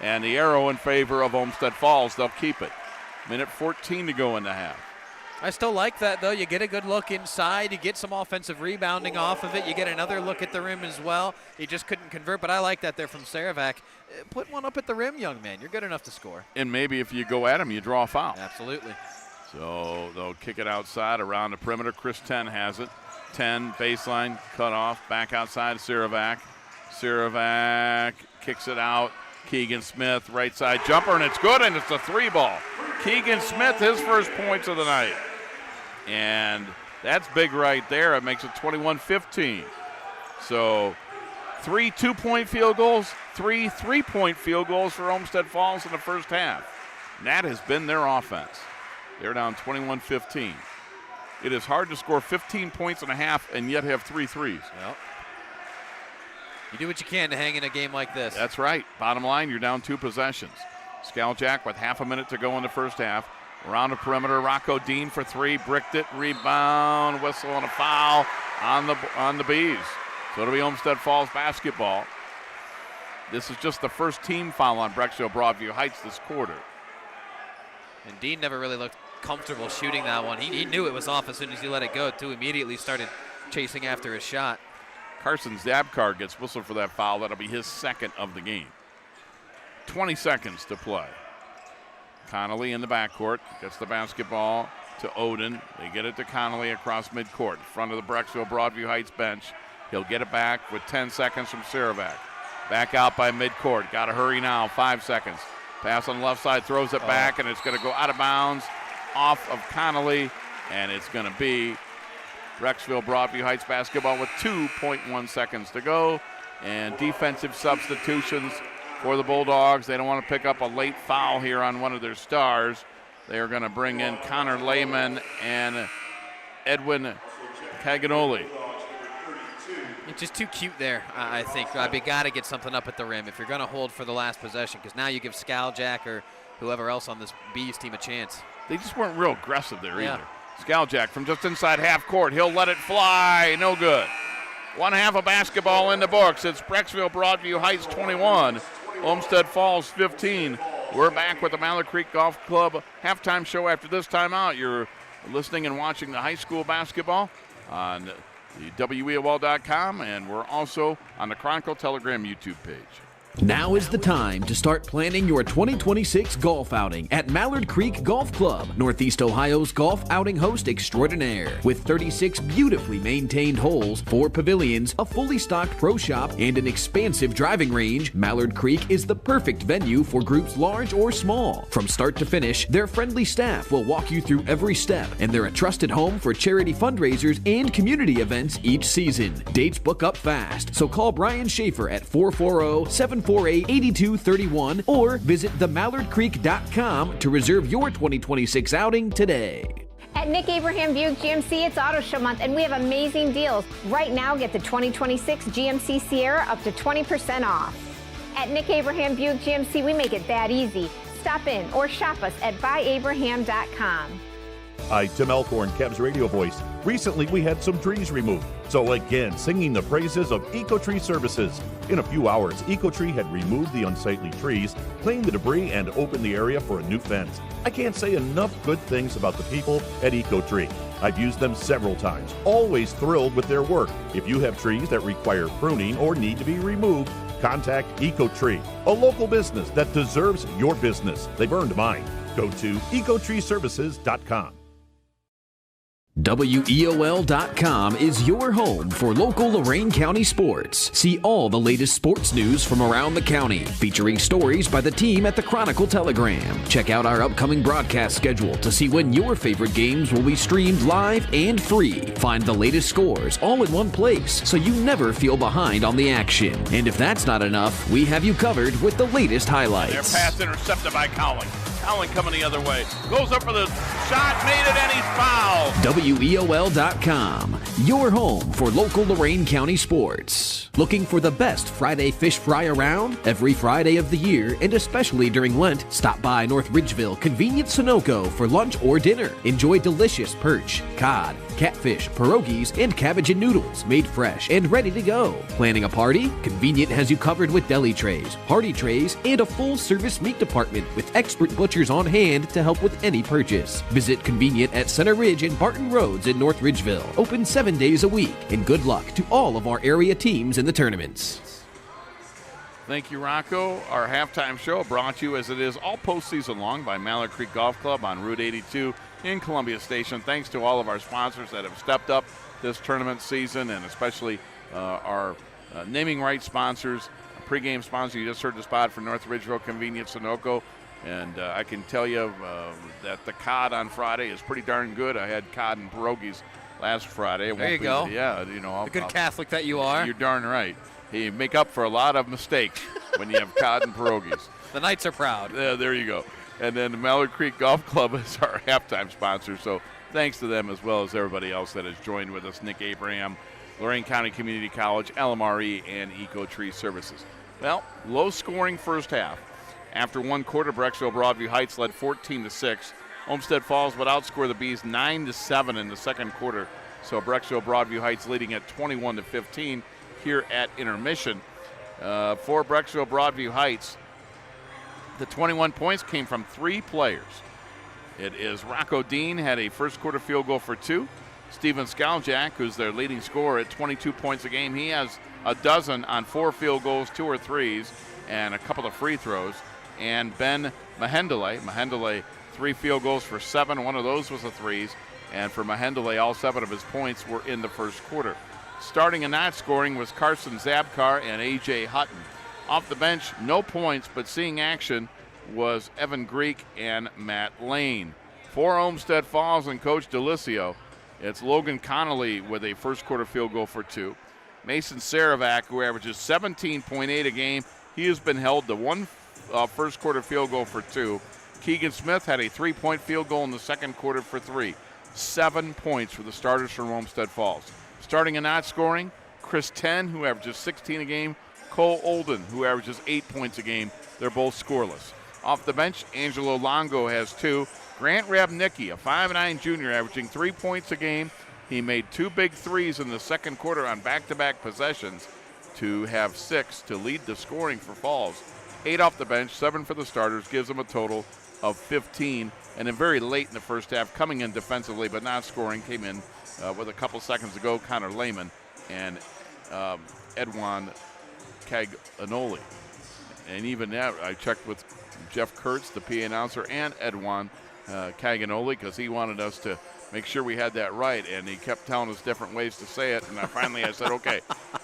And the arrow in favor of Olmsted Falls, they'll keep it. Minute 14 to go in the half. I still like that, though. You get a good look inside. You get some offensive rebounding off of it. You get another look at the rim as well. You just couldn't convert, but I like that there from Siravac. Put one up at the rim, young man. You're good enough to score. And maybe if you go at him, you draw a foul. Absolutely. So they'll kick it outside around the perimeter. Chris Ten has it. 10, baseline, cut off, back outside Siravac. Siravac kicks it out. Keegan Smith, right side jumper, and it's good, and it's a 3-ball. Keegan Smith, his first points of the night. And that's big right there. It makes it 21-15. So 3 2-point field goals, 3 3-point field goals for Olmsted Falls in the first half. And that has been their offense. They're down 21-15. It is hard to score 15 points and a half and yet have 3 threes. Well, you do what you can to hang in a game like this. That's right. Bottom line, you're down 2 possessions. Skaljak with half a minute to go in the first half. Around the perimeter, Rocco Dean for 3, bricked it, rebound, whistle, and a foul on the Bees. So it'll be Olmsted Falls basketball. This is just the first team foul on Brecksville-Broadview Heights this quarter. And Dean never really looked comfortable shooting that one. He knew it was off as soon as he let it go, too. Immediately started chasing after his shot. Carson Zabkar gets whistled for that foul. That'll be his second of the game. 20 seconds to play. Connolly in the backcourt, gets the basketball to Odin. They get it to Connolly across midcourt, in front of the Brecksville-Broadview Heights bench. He'll get it back with 10 seconds from Siravac. Back out by midcourt. Got to hurry now, 5 seconds. Pass on the left side, throws it back, and it's going to go out of bounds off of Connolly, and it's going to be Brecksville-Broadview Heights basketball with 2.1 seconds to go. And defensive substitutions for the Bulldogs. They don't want to pick up a late foul here on one of their stars. They are going to bring in Connor Lehman and Edwin Caganoli. It's just too cute there, I think. You got to get something up at the rim if you're going to hold for the last possession, because now you give Skaljak or whoever else on this Bees team a chance. They just weren't real aggressive there either. Skaljak from just inside half court. He'll let it fly. No good. 1 half of basketball in the books. It's Brecksville-Broadview Heights 21. Olmsted Falls 15. We're back with the Mallard Creek Golf Club halftime show after this timeout. You're listening and watching the high school basketball on the WEOL.com, and we're also on the Chronicle Telegram YouTube page. Now is the time to start planning your 2026 golf outing at Mallard Creek Golf Club, Northeast Ohio's golf outing host extraordinaire. With 36 beautifully maintained holes, 4 pavilions, a fully stocked pro shop, and an expansive driving range, Mallard Creek is the perfect venue for groups large or small. From start to finish, their friendly staff will walk you through every step, and they're a trusted home for charity fundraisers and community events each season. Dates book up fast, so call Brian Schaefer at 440-748-8231 or visit themallardcreek.com to reserve your 2026 outing today. At Nick Abraham Buick GMC, it's Auto Show Month, and we have amazing deals. Right now, get the 2026 GMC Sierra up to 20% off. At Nick Abraham Buick GMC, we make it that easy. Stop in or shop us at buyabraham.com. Hi, Tim Elkhorn, Cavs radio voice. Recently, we had some trees removed. So again, singing the praises of EcoTree Services. In a few hours, EcoTree had removed the unsightly trees, cleaned the debris, and opened the area for a new fence. I can't say enough good things about the people at EcoTree. I've used them several times, always thrilled with their work. If you have trees that require pruning or need to be removed, contact EcoTree, a local business that deserves your business. They've earned mine. Go to ecotreeservices.com. WEOL.com is your home for local Lorain County sports. See all the latest sports news from around the county, featuring stories by the team at the Chronicle Telegram. Check out our upcoming broadcast schedule to see when your favorite games will be streamed live and free. Find the latest scores all in one place so you never feel behind on the action. And if that's not enough, we have you covered with the latest highlights. Their pass intercepted by Cowling. Cowling coming the other way. Goes up for the shot, made it, and he's fouled. WEOL.com, your home for local Lorain County sports. Looking for the best Friday fish fry around? Every Friday of the year, and especially during Lent, stop by North Ridgeville Convenient Sunoco for lunch or dinner. Enjoy delicious perch, cod, catfish, pierogies, and cabbage and noodles made fresh and ready to go. Planning a party? Convenient has you covered with deli trays, party trays, and a full-service meat department with expert butchers on hand to help with any purchase. Visit Convenient at Center Ridge and Barton Roads in North Ridgeville. Open 7 days a week. And good luck to all of our area teams in the tournaments. Thank you, Rocco. Our halftime show brought to you, as it is all postseason long, by Mallard Creek Golf Club on Route 82 in Columbia Station. Thanks to all of our sponsors that have stepped up this tournament season, and especially our naming rights sponsors, pregame sponsor. You just heard the spot for North Ridgeville Convenient Sunoco. And I can tell you that the cod on Friday is pretty darn good. I had cod and pierogies last Friday. There you go. Yeah, you know. The good Catholic that you are. You're darn right. You make up for a lot of mistakes when you have cod and pierogies. The Knights are proud. There you go. And then the Mallard Creek Golf Club is our halftime sponsor. So thanks to them as well as everybody else that has joined with us. Nick Abraham, Lorain County Community College, LMRE, and EcoTree Services. Well, low-scoring first half. After one quarter, Brecksville-Broadview Heights led 14-6. Olmsted Falls would outscore the Bees 9-7 in the second quarter. So Brecksville-Broadview Heights leading at 21-15 here at intermission. For Brecksville-Broadview Heights, the 21 points came from 3 players. It is Rocco Dean had a first quarter field goal for 2. Steven Skaljak, who's their leading scorer at 22 points a game, he has a dozen on 4 field goals, 2 or 3s, and a couple of free throws. And Ben Mahendele, 3 field goals for 7. One of those was a 3s. And for Mahendele, all 7 of his points were in the first quarter. Starting and not scoring was Carson Zabkar and A.J. Hutton. Off the bench, no points, but seeing action was Evan Greek and Matt Lane. For Olmsted Falls and Coach DeLisio, it's Logan Connolly with a first quarter field goal for 2. Mason Saravac, who averages 17.8 a game, he has been held to 1 first quarter field goal for 2. Keegan Smith had a 3-point field goal in the second quarter for 3. 7 points for the starters from Olmsted Falls. Starting and not scoring, Chris Ten, who averages 16 a game, Cole Olden, who averages 8 points a game. They're both scoreless. Off the bench, Angelo Longo has 2. Grant Rabnicki, a 5'9" junior, averaging 3 points a game. He made 2 big threes in the second quarter on back-to-back possessions to have 6 to lead the scoring for Falls. 8 off the bench, 7 for the starters, gives them a total of 15. And then very late in the first half, coming in defensively but not scoring, came in with a couple seconds to go, Connor Lehman and Edwan Cagnoli. And even that, I checked with Jeff Kurtz, the PA announcer, and Edwan Caganoli, because he wanted us to make sure we had that right, and he kept telling us different ways to say it. And I said, okay,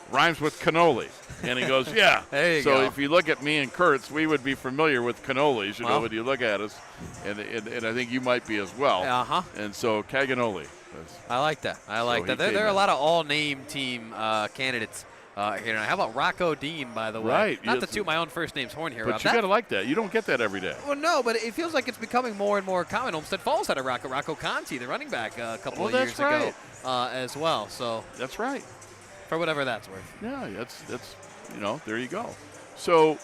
rhymes with cannoli. And he goes, yeah. There you so go. if you look at me and Kurtz, we would be familiar with cannolis, you know, when you look at us. And I think you might be as well. Uh-huh. And so Caganoli. I like that. I like that. There are a lot of all-name team candidates here tonight. How about Rocco Dean, by the way? Right. Not to toot my own first name's horn here, But Rob. you got to like that. You don't get that every day. Well, no, but it feels like it's becoming more and more common. Olmsted Falls had a Rocco Conti, the running back, a couple of years ago as well. So that's right. For whatever that's worth. Yeah, that's there you go. So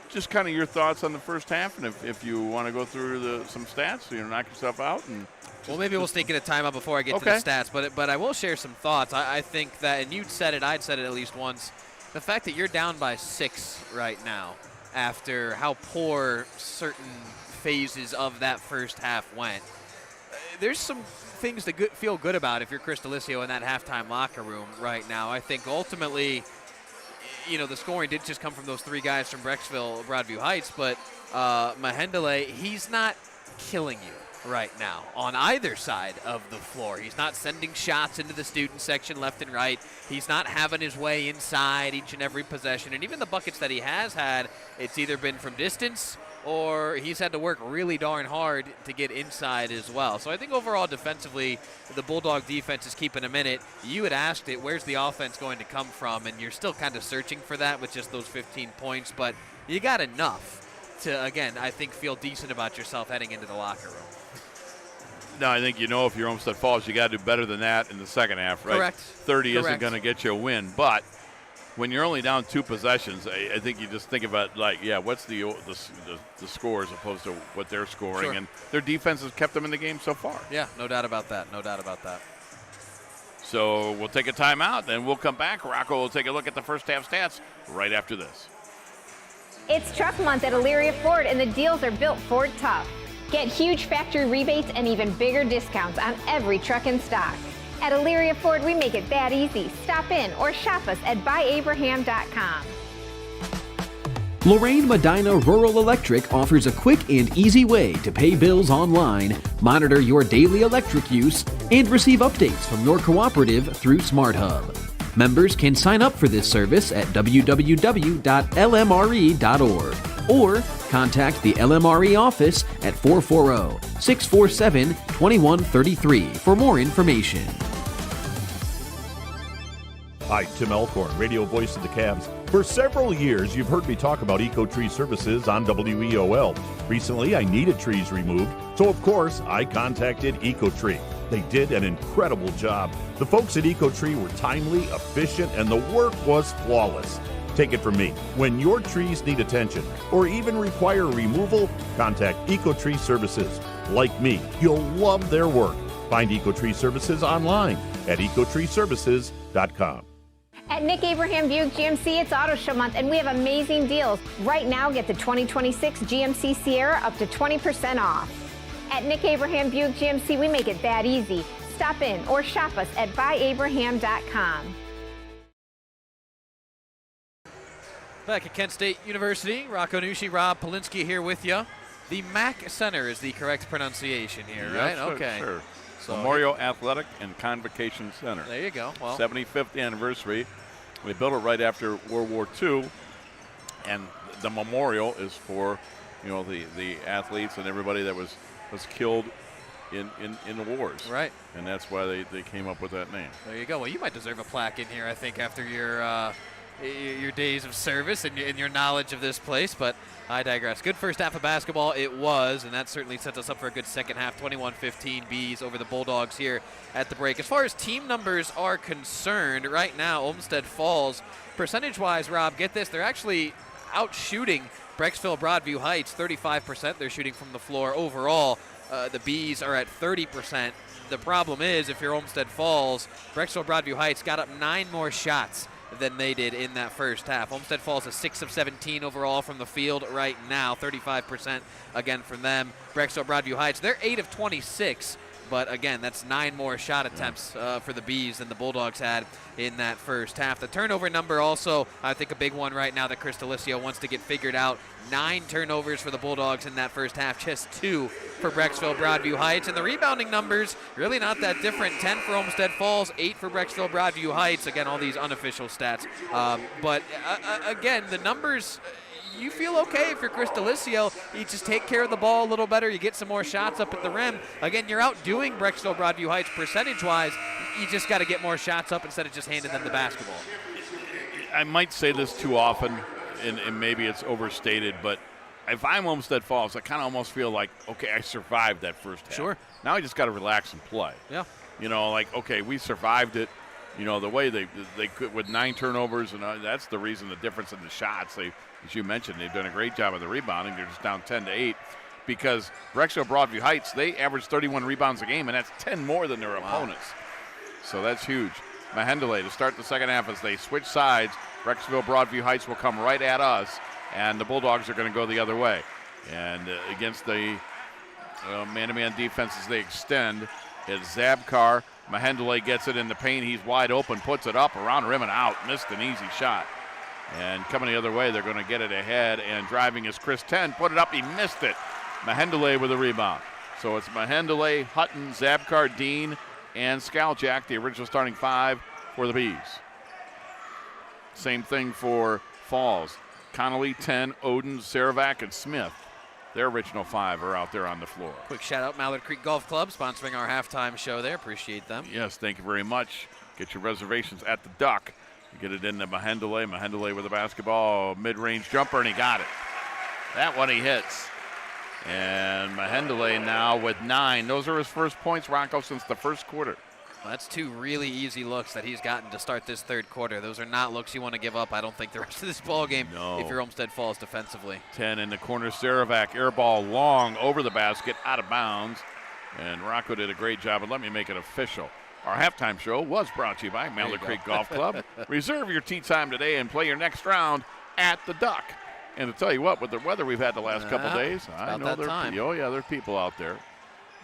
just kind of your thoughts on the first half, and if you want to go through some stats, knock yourself out. And well, maybe we'll sneak in a timeout before I get to the stats, but I will share some thoughts. I think that, and you'd said it, I'd said it at least once, the fact that you're down by 6 right now after how poor certain phases of that first half went, there's some things to feel good about if you're Chris D'Alicio in that halftime locker room right now. I think ultimately, the scoring did just come from those 3 guys from Brecksville-Broadview Heights, but Mahendele, he's not killing you right now on either side of the floor. He's not sending shots into the student section left and right. He's not having his way inside each and every possession. And even the buckets that he has had, it's either been from distance or he's had to work really darn hard to get inside as well. So I think overall defensively, the Bulldog defense is keeping him in it. You had asked it, where's the offense going to come from? And you're still kind of searching for that with just those 15 points. But you got enough to, again, I think feel decent about yourself heading into the locker room. No, I think if you're Olmsted Falls, you got to do better than that in the second half, right? Correct. 30 isn't going to get you a win, but when you're only down 2 possessions, I think you just think about what's the score as opposed to what they're scoring, Sure. and their defense has kept them in the game so far. Yeah, no doubt about that. No doubt about that. So we'll take a timeout, then we'll come back. Rocco will take a look at the first half stats right after this. It's Truck Month at Elyria Ford, and the deals are built Ford tough. Get huge factory rebates and even bigger discounts on every truck in stock. At Elyria Ford, we make it that easy. Stop in or shop us at buyabraham.com. Lorraine Medina Rural Electric offers a quick and easy way to pay bills online, monitor your daily electric use, and receive updates from your cooperative through SmartHub. Members can sign up for this service at www.lmre.org or contact the LMRE office at 440-647-2133 for more information. Hi, Tim Elkhorn, radio voice of the Cavs. For several years, you've heard me talk about Eco-Tree Services on WEOL. Recently, I needed trees removed, so of course, I contacted Eco-Tree. They did an incredible job. The folks at Eco-Tree were timely, efficient, and the work was flawless. Take it from me, when your trees need attention or even require removal, contact Eco-Tree Services. Like me, you'll love their work. Find Eco-Tree Services online at ecotreeservices.com. At Nick Abraham Buick GMC, it's Auto Show Month, and we have amazing deals. Right now, get the 2026 GMC Sierra up to 20% off. At Nick Abraham Buick GMC, we make it that easy. Stop in or shop us at buyabraham.com. Back at Kent State University, Rocco Nucci, Rob Polinsky here with you. The MAC Center is the correct pronunciation here, right? Yes, Okay. Sure. So Memorial Athletic and Convocation Center. There you go. Well, 75th anniversary. They built it right after World War II, and the memorial is for, the athletes and everybody that was killed in the wars. Right. And that's why they came up with that name. There you go. Well, you might deserve a plaque in here, I think, after your days of service and your knowledge of this place, but I digress. Good first half of basketball it was, and that certainly sets us up for a good second half. 21-15 Bees over the Bulldogs here at the break. As far as team numbers are concerned, right now Olmsted Falls, percentage-wise, Rob, get this, they're actually out shooting Brecksville-Broadview Heights 35%. They're shooting from the floor overall. The Bees are at 30%. The problem is, if you're Olmsted Falls, Brecksville-Broadview Heights got up 9 more shots than they did in that first half. Olmsted Falls is 6 of 17 overall from the field right now, 35% again from them. Brecksville-Broadview Heights, they're 8 of 26. But again, that's 9 more shot attempts for the Bees than the Bulldogs had in that first half. The turnover number also, I think, a big one right now that Chris Delisio wants to get figured out. 9 turnovers for the Bulldogs in that first half, just 2 for Brecksville-Broadview Heights. And the rebounding numbers, really not that different. 10 for Olmsted Falls, 8 for Brecksville-Broadview Heights. Again, all these unofficial stats. But again, the numbers, you feel okay if you're Chris Delisio. You just take care of the ball a little better. You get some more shots up at the rim. Again, you're outdoing Brecksville-Broadview Heights percentage-wise. You just got to get more shots up instead of just handing them the basketball. I might say this too often, and maybe it's overstated, but if I'm Olmsted Falls, I kind of almost feel like, okay, I survived that first half. Sure. Now I just got to relax and play. Yeah. You know, like, okay, we survived it. You know, the way they could with 9 turnovers, and that's the reason, the difference in the shots. They, as you mentioned, they've done a great job of the rebounding. They're just down 10-8 because Brecksville-Broadview Heights, they average 31 rebounds a game, and that's 10 more than their opponents. So that's huge. Mahendele to start the second half as they switch sides. Brecksville-Broadview Heights will come right at us, and the Bulldogs are going to go the other way. And against the man-to-man defenses, they extend. It's Zabkar. Mahendele gets it in the paint. He's wide open, puts it up around rim and out. Missed an easy shot. And coming the other way, they're going to get it ahead. And driving is Chris 10. Put it up. He missed it. Mahendele with a rebound. So it's Mahendele, Hutton, Zabkar, Dean, and Skaljak, the original starting 5 for the Bees. Same thing for Falls. Connolly, 10, Oden, Saravac, and Smith. Their original 5 are out there on the floor. Quick shout out, Mallard Creek Golf Club, sponsoring our halftime show there. Appreciate them. Yes, thank you very much. Get your reservations at the Duck. You get it into Mahendele. Mahendele with a basketball, mid-range jumper, and he got it. That one he hits. And Mahendele now with 9. Those are his first points, Rocco, since the first quarter. Well, that's 2 really easy looks that he's gotten to start this third quarter. Those are not looks you want to give up, I don't think, the rest of this ball game if you're Olmsted Falls defensively. 10 in the corner. Saravac, air ball long over the basket, out of bounds. And Rocco did a great job, and let me make it official. Our halftime show was brought to you by Mallard Creek Golf Club. Reserve your tee time today and play your next round at the Duck. And to tell you what, with the weather we've had the last couple days, I know there are people out there.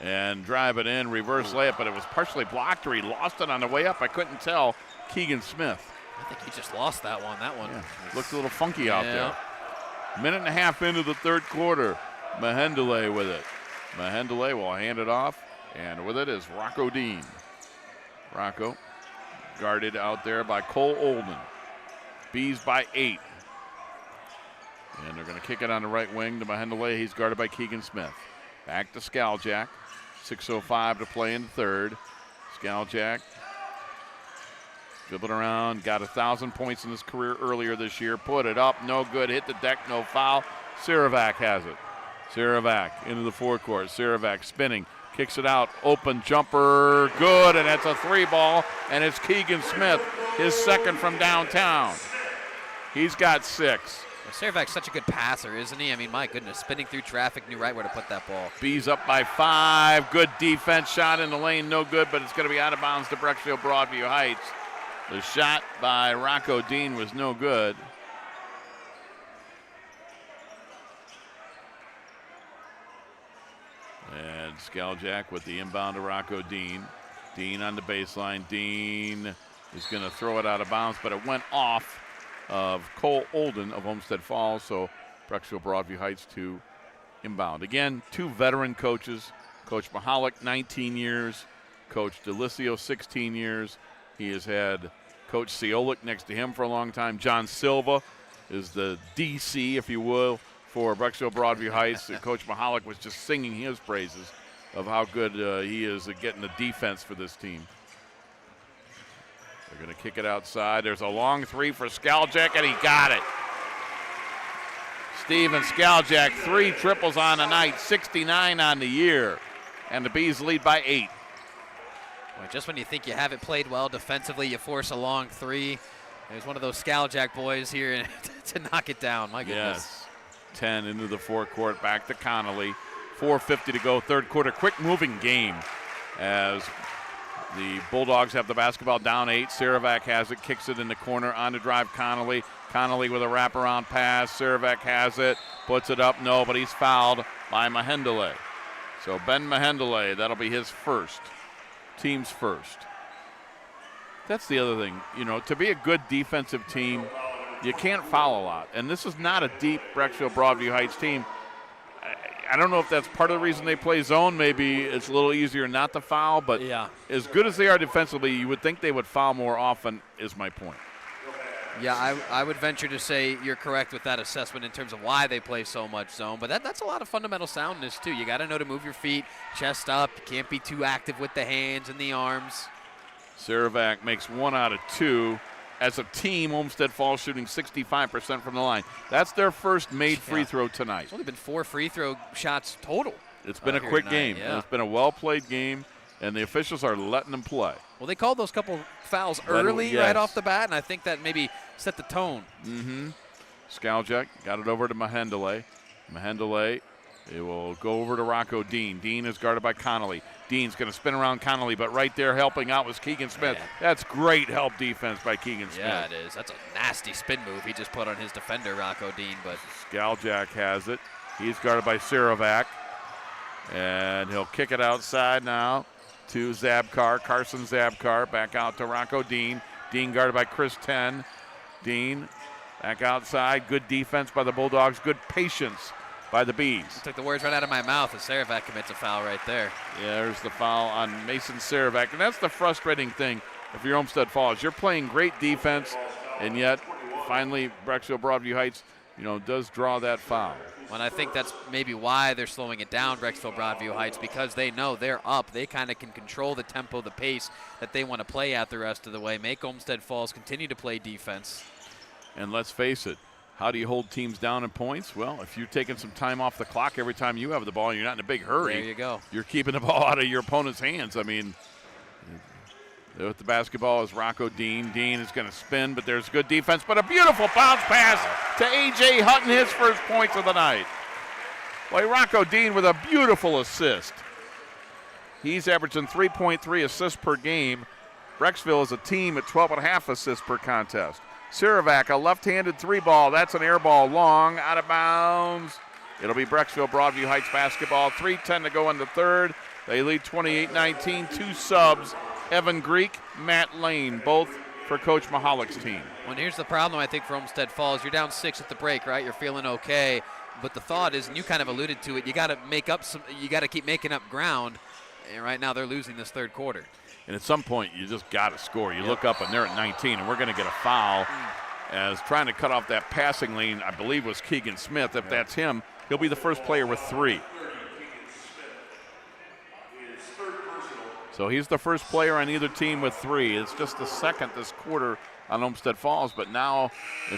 And drive it in, reverse layup, but it was partially blocked, or he lost it on the way up. I couldn't tell. Keegan Smith. I think he just lost that one. That one looked a little funky out there. Minute and a half into the third quarter. Mahendele with it. Mahendele will hand it off, and with it is Rocco Dean. Rocco guarded out there by Cole Olden. Bees by 8. And they're going to kick it on the right wing to Mahendele. He's guarded by Keegan Smith. Back to Skaljak. 6:05 to play in the third. Skaljak dribbling around, got 1,000 points in his career earlier this year. Put it up, no good. Hit the deck, no foul. Saravac has it. Saravac into the forecourt. Saravac spinning, kicks it out. Open jumper, good, and that's a 3-ball. And it's Keegan Smith, his second from downtown. He's got 6. Saravac's such a good passer, isn't he? I mean, my goodness, spinning through traffic, knew right where to put that ball. Bees up by 5. Good defense, shot in the lane, no good, but it's going to be out of bounds to Brecksville-Broadview Heights. The shot by Rocco Dean was no good. And Skaljak with the inbound to Rocco Dean. Dean on the baseline. Dean is going to throw it out of bounds, but it went off of Cole Olden of Olmsted Falls, so Brecksville-Broadview Heights to inbound. Again, 2 veteran coaches. Coach Mahalik, 19 years. Coach Delisio, 16 years. He has had Coach Ciolik next to him for a long time. John Silva is the DC, if you will, for Brecksville-Broadview Heights. Coach Mahalik was just singing his praises of how good he is at getting the defense for this team. They're going to kick it outside. There's a long 3 for Skaljak, and he got it. Steven Skaljak, 3 triples on the night, 69 on the year. And the Bees lead by 8. Well, just when you think you have it played well defensively, you force a long 3. There's one of those Skaljak boys here to knock it down. My goodness. Yes. 10 into the forecourt, back to Connolly. 4:50 to go, third quarter. Quick moving game as the Bulldogs have the basketball down 8. Saravac has it, kicks it in the corner, on the drive Connolly. Connolly with a wraparound pass. Saravac has it, puts it up, no, but he's fouled by Mahendele. So Ben Mahendele, that'll be his first, team's first. That's the other thing. You know, to be a good defensive team, you can't foul a lot. And this is not a deep Brecksville-Broadview Heights team. I don't know if that's part of the reason they play zone. Maybe it's a little easier not to foul, but as good as they are defensively, you would think they would foul more often, is my point. Yeah, I would venture to say you're correct with that assessment in terms of why they play so much zone, but that's a lot of fundamental soundness too. You got to know to move your feet, chest up. You can't be too active with the hands and the arms. Saravac makes 1 out of 2. As a team, Olmsted Falls shooting 65% from the line. That's their first made free throw tonight. There's only been 4 free throw shots total. It's been a quick game. Yeah. It's been a well-played game, and the officials are letting them play. Well, they called those couple fouls early right off the bat, and I think that maybe set the tone. Skaljak got it over to Mahendele. Mahendele, it will go over to Rocco Dean. Dean is guarded by Connolly. Dean's going to spin around Connolly, but right there helping out was Keegan Smith. Yeah. That's great help defense by Keegan Smith. Yeah, it is. That's a nasty spin move he just put on his defender, Rocco Dean. But Skaljak has it. He's guarded by Saravac. And he'll kick it outside now to Zabkar. Carson Zabkar back out to Rocco Dean. Dean guarded by Chris Ten. Dean back outside. Good defense by the Bulldogs. Good patience by the Bees. Took the words right out of my mouth as Saravac commits a foul right there. Yeah, there's the foul on Mason Saravac. And that's the frustrating thing if you're Olmsted Falls. You're playing great defense, and yet finally Brecksville-Broadview Heights, does draw that foul. And I think that's maybe why they're slowing it down, Brecksville-Broadview Heights, because they know they're up. They kind of can control the tempo, the pace that they want to play at the rest of the way, make Olmsted Falls continue to play defense. And let's face it, how do you hold teams down in points? Well, if you're taking some time off the clock every time you have the ball and you're not in a big hurry, there you go. You're keeping the ball out of your opponent's hands. I mean, with the basketball is Rocco Dean. Dean is going to spin, but there's good defense. But a beautiful bounce pass to A.J. Hutton, his first points of the night. Boy, Rocco Dean with a beautiful assist. He's averaging 3.3 assists per game. Brecksville is a team at 12.5 assists per contest. Saravac, a left-handed 3-ball. That's an air ball long, out of bounds. It'll be Brecksville-Broadview Heights basketball. 3:10 to go in the third. They lead 28-19. 2 subs, Evan Greek, Matt Lane, both for Coach Mahalick's team. Well, here's the problem, I think, for Olmsted Falls. You're down 6 at the break, right? You're feeling okay. But the thought is, and you kind of alluded to it, you got to keep making up ground. And right now they're losing this third quarter. And at some point, you just got to score. You look up, and they're at 19, and we're going to get a foul as trying to cut off that passing lane, I believe, was Keegan Smith. If that's him, he'll be the first player with 3. So he's the first player on either team with 3. It's just the second this quarter on Olmsted Falls. But now,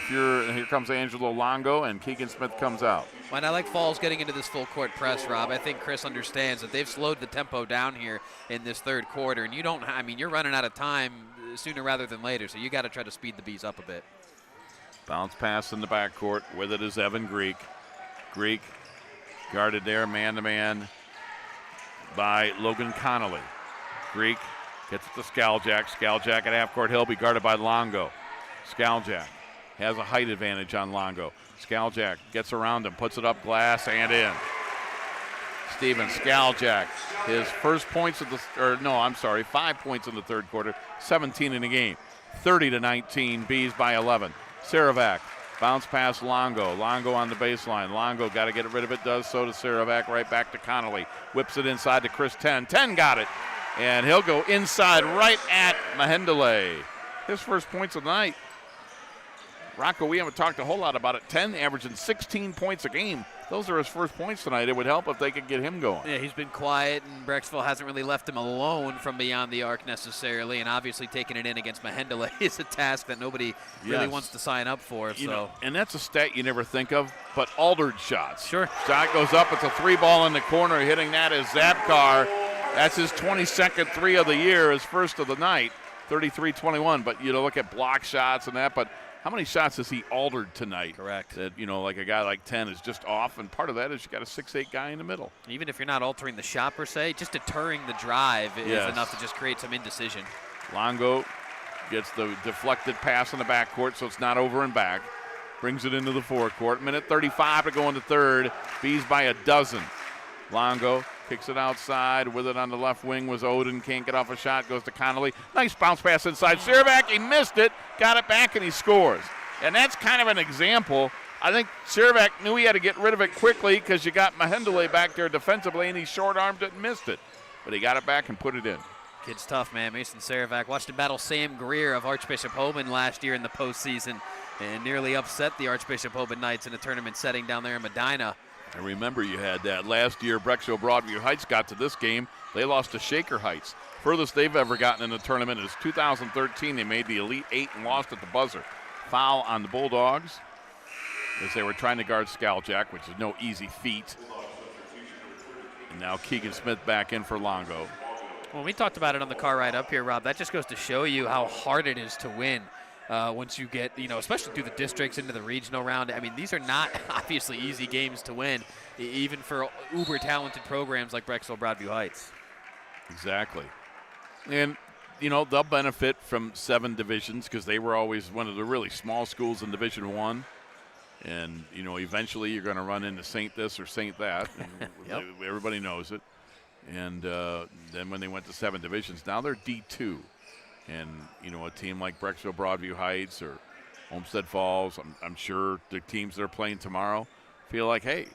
here comes Angelo Longo, and Keegan Smith comes out. And I like Falls getting into this full court press, Rob. I think Chris understands that they've slowed the tempo down here in this third quarter. And you're running out of time sooner rather than later. So you got to try to speed the Bees up a bit. Bounce pass in the backcourt. With it is Evan Greek. Greek guarded there, man-to-man by Logan Connolly. Greek gets it to Skaljak. Skaljak at half-court. He'll be guarded by Longo. Skaljak has a height advantage on Longo. Skaljak gets around him, puts it up glass and in. Steven Skaljak, his first points of 5 points in the third quarter, 17 in the game. 30-19, Bees by 11. Saravac, bounce pass Longo. Longo on the baseline. Longo got to get rid of it, does so to Saravac, right back to Connolly. Whips it inside to Chris Ten. Ten got it, and he'll go inside right at Mahendele. His first points of the night. Rocco, we haven't talked a whole lot about it. 10, averaging 16 points a game. Those are his first points tonight. It would help if they could get him going. Yeah, he's been quiet, and Brecksville hasn't really left him alone from beyond the arc necessarily, and obviously taking it in against Mahendele is a task that nobody really wants to sign up for. And that's a stat you never think of, but altered shots. Sure. Shot goes up. It's a 3-ball in the corner. Hitting that is Zabkar. That's his 22nd 3 of the year, his first of the night, 33-21. But look at block shots and that, but how many shots has he altered tonight? Correct. That, like a guy like 10 is just off, and part of that is you got a 6'8" guy in the middle. Even if you're not altering the shot per se, just deterring the drive is enough to just create some indecision. Longo gets the deflected pass in the backcourt, so it's not over and back. Brings it into the forecourt. Minute 35 to go in the third. Bees by a dozen. Longo Kicks it outside. With it on the left wing was Odin. Can't get off a shot. Goes to Connolly. Nice bounce pass inside. Sirvac, he missed it. Got it back, and he scores. And that's kind of an example. I think Sirvac knew he had to get rid of it quickly because you got Mahendele back there defensively, and he short-armed it and missed it. But he got it back and put it in. Kid's tough, man. Mason Saravac watched him battle Sam Greer of Archbishop Hoban last year in the postseason and nearly upset the Archbishop Hoban Knights in a tournament setting down there in Medina. I remember you had that. Last year, Brecksville-Broadview Heights got to this game. They lost to Shaker Heights. Furthest they've ever gotten in the tournament is 2013. They made the Elite Eight and lost at the buzzer. Foul on the Bulldogs as they were trying to guard Scaljak, which is no easy feat. And now Keegan Smith back in for Longo. Well, we talked about it on the car ride up here, Rob. That just goes to show you how hard it is to win once you get, especially through the districts into the regional round. I mean, these are not obviously easy games to win, even for uber-talented programs like Brecksville-Broadview Heights. Exactly. And, they'll benefit from 7 divisions because they were always one of the really small schools in Division I. And, eventually you're going to run into Saint this or Saint that. Yep. Everybody knows it. And then when they went to 7 divisions, now they're D2. And, a team like Brecksville-Broadview Heights or Olmsted Falls, I'm sure the teams that are playing tomorrow feel like, hey,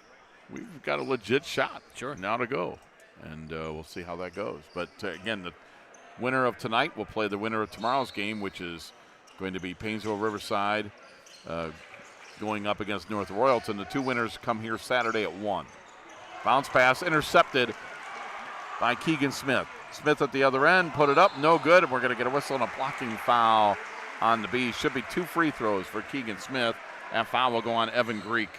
we've got a legit shot now to go. And we'll see how that goes. But, again, the winner of tonight will play the winner of tomorrow's game, which is going to be Painesville-Riverside going up against North Royalton. The 2 winners come here Saturday at 1. Bounce pass intercepted by Keegan Smith. Smith at the other end, put it up, no good. And we're going to get a whistle and a blocking foul on the Bees. Should be 2 free throws for Keegan Smith. That foul will go on Evan Greek.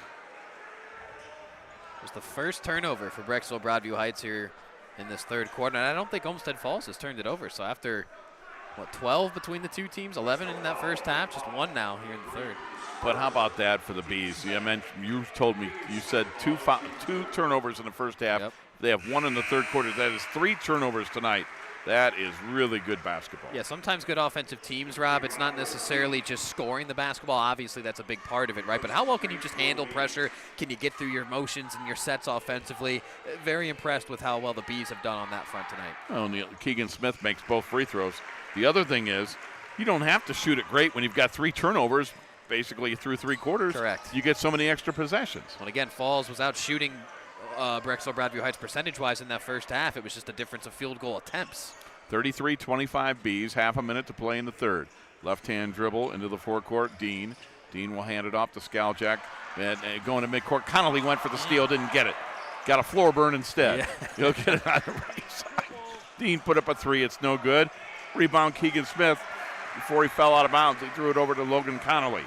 It was the first turnover for Brecksville-Broadview Heights here in this third quarter. And I don't think Olmsted Falls has turned it over. So after, 12 between the 2 teams, 11 in that first half, just 1 now here in the third. But how about that for the Bees? You told me, you said 2 turnovers in the first half. Yep. They have 1 in the third quarter. That is 3 turnovers tonight. That is really good basketball. Yeah, sometimes good offensive teams, Rob, it's not necessarily just scoring the basketball. Obviously, that's a big part of it, right? But how well can you just handle pressure? Can you get through your motions and your sets offensively? Very impressed with how well the Bees have done on that front tonight. Well, Keegan Smith makes both free throws. The other thing is you don't have to shoot it great when you've got 3 turnovers basically through 3 quarters. Correct. You get so many extra possessions. Well, again, Falls was out shooting Brecksville-Broadview Heights percentage-wise in that first half. It was just a difference of field goal attempts. 33-25 Bees, half a minute to play in the third. Left-hand dribble into the forecourt. Dean will hand it off to Scaljak. And going to midcourt. Connolly went for the steal, didn't get it. Got a floor burn instead. Yeah. He'll get it on the right side. Dean put up a 3. It's no good. Rebound Keegan Smith. Before he fell out of bounds, he threw it over to Logan Connolly.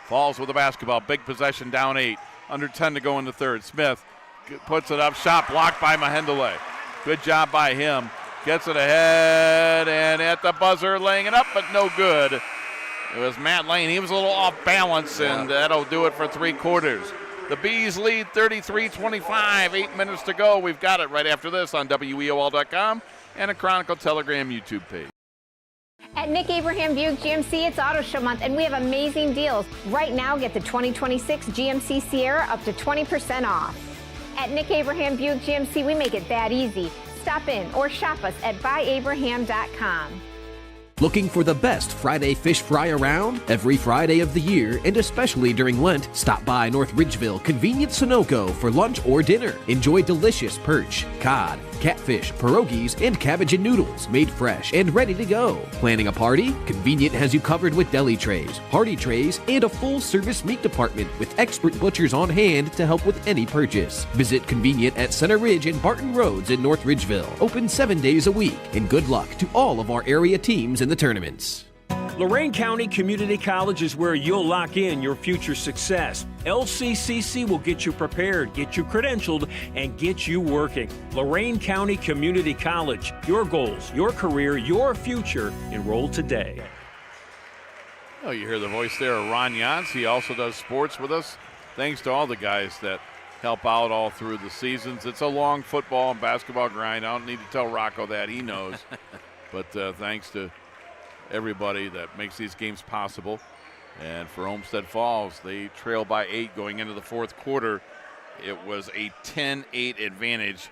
Falls with the basketball. Big possession, down 8. Under 10 to go in the third. Smith puts it up. Shot blocked by Mahendele. Good job by him. Gets it ahead and at the buzzer, laying it up, but no good. It was Matt Lane. He was a little off balance, and that'll do it for 3 quarters. The Bees lead 33-25. 8 minutes to go. We've got it right after this on WEOL.com and a Chronicle Telegram YouTube page. At Nick Abraham Buick GMC, it's Auto Show Month, and we have amazing deals. Right now, get the 2026 GMC Sierra up to 20% off. At Nick Abraham Buick GMC, we make it that easy. Stop in or shop us at buyabraham.com. Looking for the best Friday fish fry around? Every Friday of the year, and especially during Lent, stop by North Ridgeville Convenient Sunoco for lunch or dinner. Enjoy delicious perch, cod, catfish, pierogies, and cabbage and noodles made fresh and ready to go. Planning a party? Convenient has you covered with deli trays, hearty trays, and a full-service meat department with expert butchers on hand to help with any purchase. Visit Convenient at Center Ridge and Barton Roads in North Ridgeville. Open 7 days a week. And good luck to all of our area teams in the tournaments. Lorain County Community College is where you'll lock in your future success. LCCC will get you prepared, get you credentialed, and get you working. Lorain County Community College. Your goals, your career, your future. Enroll today. Oh, you hear the voice there of Ron Jans. He also does sports with us. Thanks to all the guys that help out all through the seasons. It's a long football and basketball grind. I don't need to tell Rocco that. He knows. But thanks to everybody that makes these games possible. And for Olmsted Falls, they trail by 8 going into the fourth quarter. It was a 10-8 advantage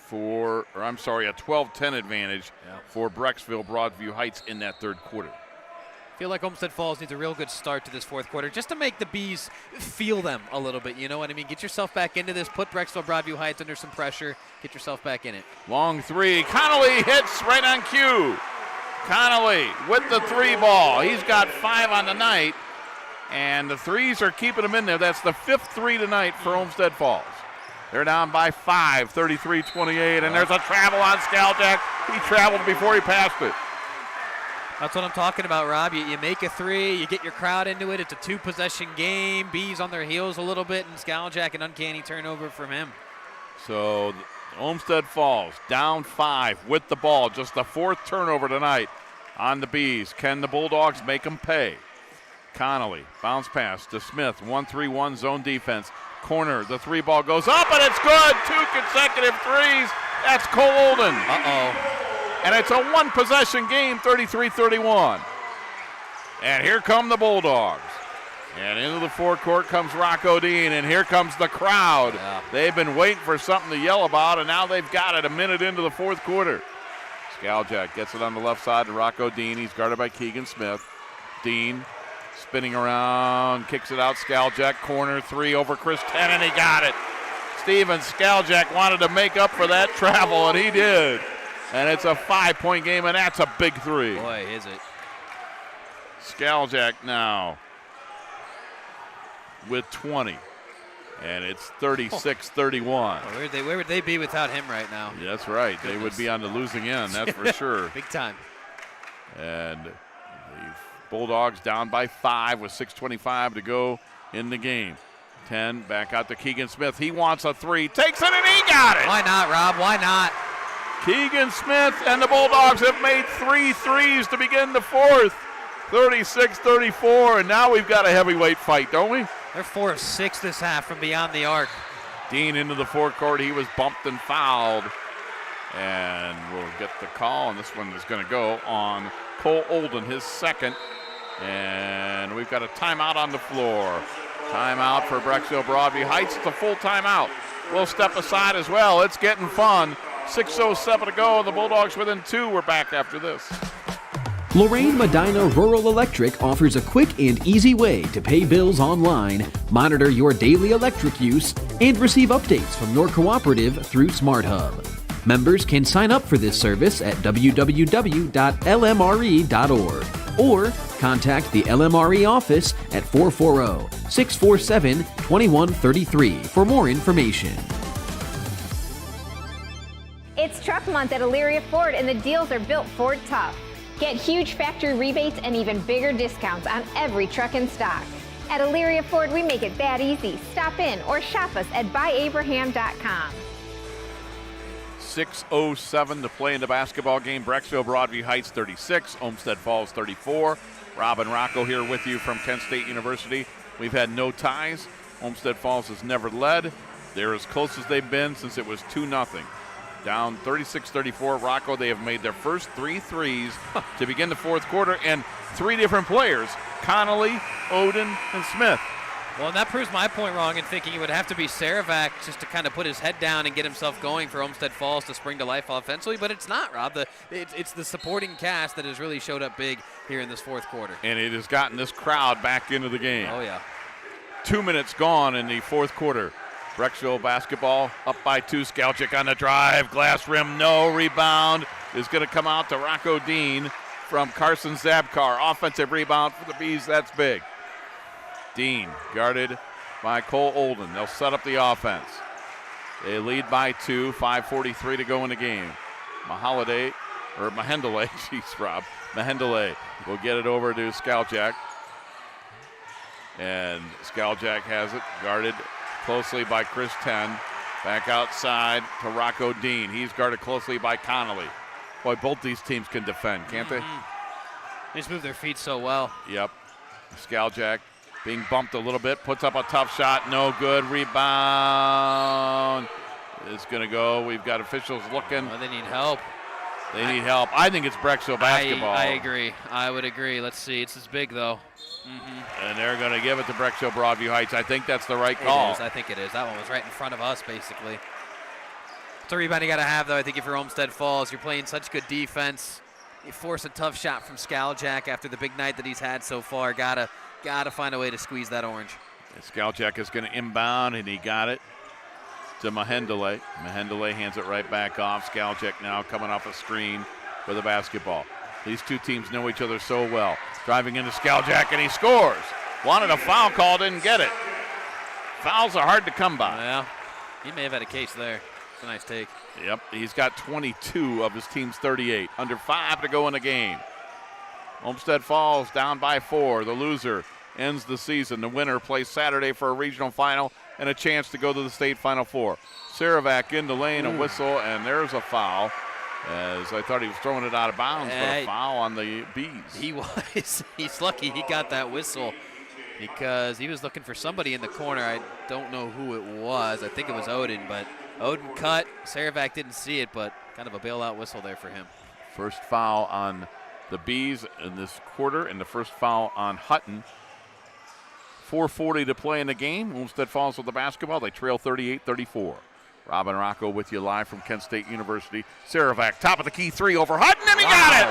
a 12-10 advantage for Brecksville-Broadview Heights in that third quarter. I feel like Olmsted Falls needs a real good start to this fourth quarter just to make the Bees feel them a little bit. You know what I mean? Get yourself back into this. Put Brecksville-Broadview Heights under some pressure. Get yourself back in it. Long three. Connolly hits right on cue. Connolly with the 3 ball. He's got 5 on the night, and the threes are keeping him in there. That's the 5th 3 tonight for Olmsted Falls. They're down by 5, 33-28, and there's a travel on Skalchak. He traveled before he passed it. That's what I'm talking about, Rob. You make a 3, you get your crowd into it. It's a 2-possession game. Bees on their heels a little bit, and Skalchak an uncanny turnover from him. So Olmsted Falls down 5 with the ball. Just the 4th turnover tonight on the Bees. Can the Bulldogs make them pay? Connolly, bounce pass to Smith. 1-3-1 zone defense. Corner, the 3 ball goes up, and it's good. 2 consecutive threes. That's Cole Olden. Uh-oh. And it's a 1-possession game, 33-31. And here come the Bulldogs. And into the forecourt comes Rocco Dean, and here comes the crowd. Yeah. They've been waiting for something to yell about, and now they've got it a minute into the fourth quarter. Skalchak gets it on the left side to Rocco Dean. He's guarded by Keegan Smith. Dean spinning around, kicks it out. Skalchak, corner 3 over Chris 10, and he got it. Steven Skalchak wanted to make up for that travel, and he did. And it's a 5-point game, and that's a big 3. Boy, is it. Skalchak now with 20. And it's 36-31. Where would they be without him right now? That's right. Goodness. They would be on the losing end, that's for sure. Big time. And the Bulldogs down by 5 with 6:25 to go in the game. 10, back out to Keegan Smith. He wants a 3, takes it, and he got it. Why not, Rob? Why not? Keegan Smith and the Bulldogs have made 3 threes to begin the fourth. 36-34, and now we've got a heavyweight fight, don't we? They're 4 of 6 this half from beyond the arc. Dean into the forecourt. He was bumped and fouled. And we'll get the call, and this one is going to go on Cole Olden, his second. And we've got a timeout on the floor. Timeout for Brecksville-Broadview Heights. It's a full timeout. We'll step aside as well. It's getting fun. 6:07 to go. The Bulldogs within 2. We're back after this. Lorraine Medina Rural Electric offers a quick and easy way to pay bills online, monitor your daily electric use, and receive updates from your cooperative through SmartHub. Members can sign up for this service at www.lmre.org or contact the LMRE office at 440-647-2133 for more information. It's Truck Month at Elyria Ford, and the deals are built Ford tough. Get huge factory rebates and even bigger discounts on every truck in stock. At Elyria Ford, we make it that easy. Stop in or shop us at buyabraham.com. 6:07 to play in the basketball game. Brecksville-Broadview Heights 36, Olmsted Falls 34. Rob and Rocco here with you from Kent State University. We've had no ties. Olmsted Falls has never led. They're as close as they've been since it was 2-0. Down 36-34. Rocco, they have made their first 3 threes to begin the fourth quarter, and 3 different players, Connolly, Oden, and Smith. Well, and that proves my point wrong in thinking it would have to be Saravac just to kind of put his head down and get himself going for Olmsted Falls to spring to life offensively, but it's not, Rob. It's the supporting cast that has really showed up big here in this fourth quarter. And it has gotten this crowd back into the game. Oh, yeah. 2 minutes gone in the fourth quarter. Brecksville basketball up by 2. Skalchak on the drive. Glass rim, no. Rebound is going to come out to Rocco Dean from Carson Zabkar. Offensive rebound for the Bees. That's big. Dean guarded by Cole Olden. They'll set up the offense. They lead by 2. 5:43 to go in the game. Mahendele, jeez, Rob. Mahendele will get it over to Skalchak. And Skalchak has it guarded closely by Chris 10. Back outside to Rocco Dean. He's guarded closely by Connolly. Boy, both these teams can defend, can't they? They just move their feet so well. Yep. Skalchak being bumped a little bit. Puts up a tough shot. No good. Rebound. It's going to go. We've got officials looking. Oh, they need help. They need help. I think it's Brecksville basketball. I agree. I would agree. Let's see. It's as big, though. And they're going to give it to Brecksville-Broadview Heights. I think that's the right call. It is. I think it is. That one was right in front of us, basically. It's a rebound you got to have, though. I think if you're Olmsted Falls, you're playing such good defense. You force a tough shot from Skaljack after the big night that he's had so far. Gotta find a way to squeeze that orange. Skaljack is going to inbound, and he got it to Mahendele. Mahendele hands it right back off. Skaljack now coming off a screen with a basketball. These two teams know each other so well. Driving into Skaljack, and he scores. Wanted a foul call, didn't get it. Fouls are hard to come by. Yeah, he may have had a case there. It's a nice take. Yep, he's got 22 of his team's 38. Under 5 to go in the game. Olmsted Falls down by 4. The loser ends the season. The winner plays Saturday for a regional final and a chance to go to the state Final Four. Saravac in the lane, a whistle, and there's a foul. As I thought he was throwing it out of bounds, but a foul on the Bees. He was. He's lucky he got that whistle because he was looking for somebody in the corner. I don't know who it was. I think it was Odin, but Odin cut. Saravac didn't see it, but kind of a bailout whistle there for him. First foul on the Bees in this quarter, and the first foul on Hutton. 4:40 to play in the game. Olmsted Falls with the basketball. They trail 38-34. Robin Rocco with you live from Kent State University. Saravac, top of the key three over Hutton, and he got it!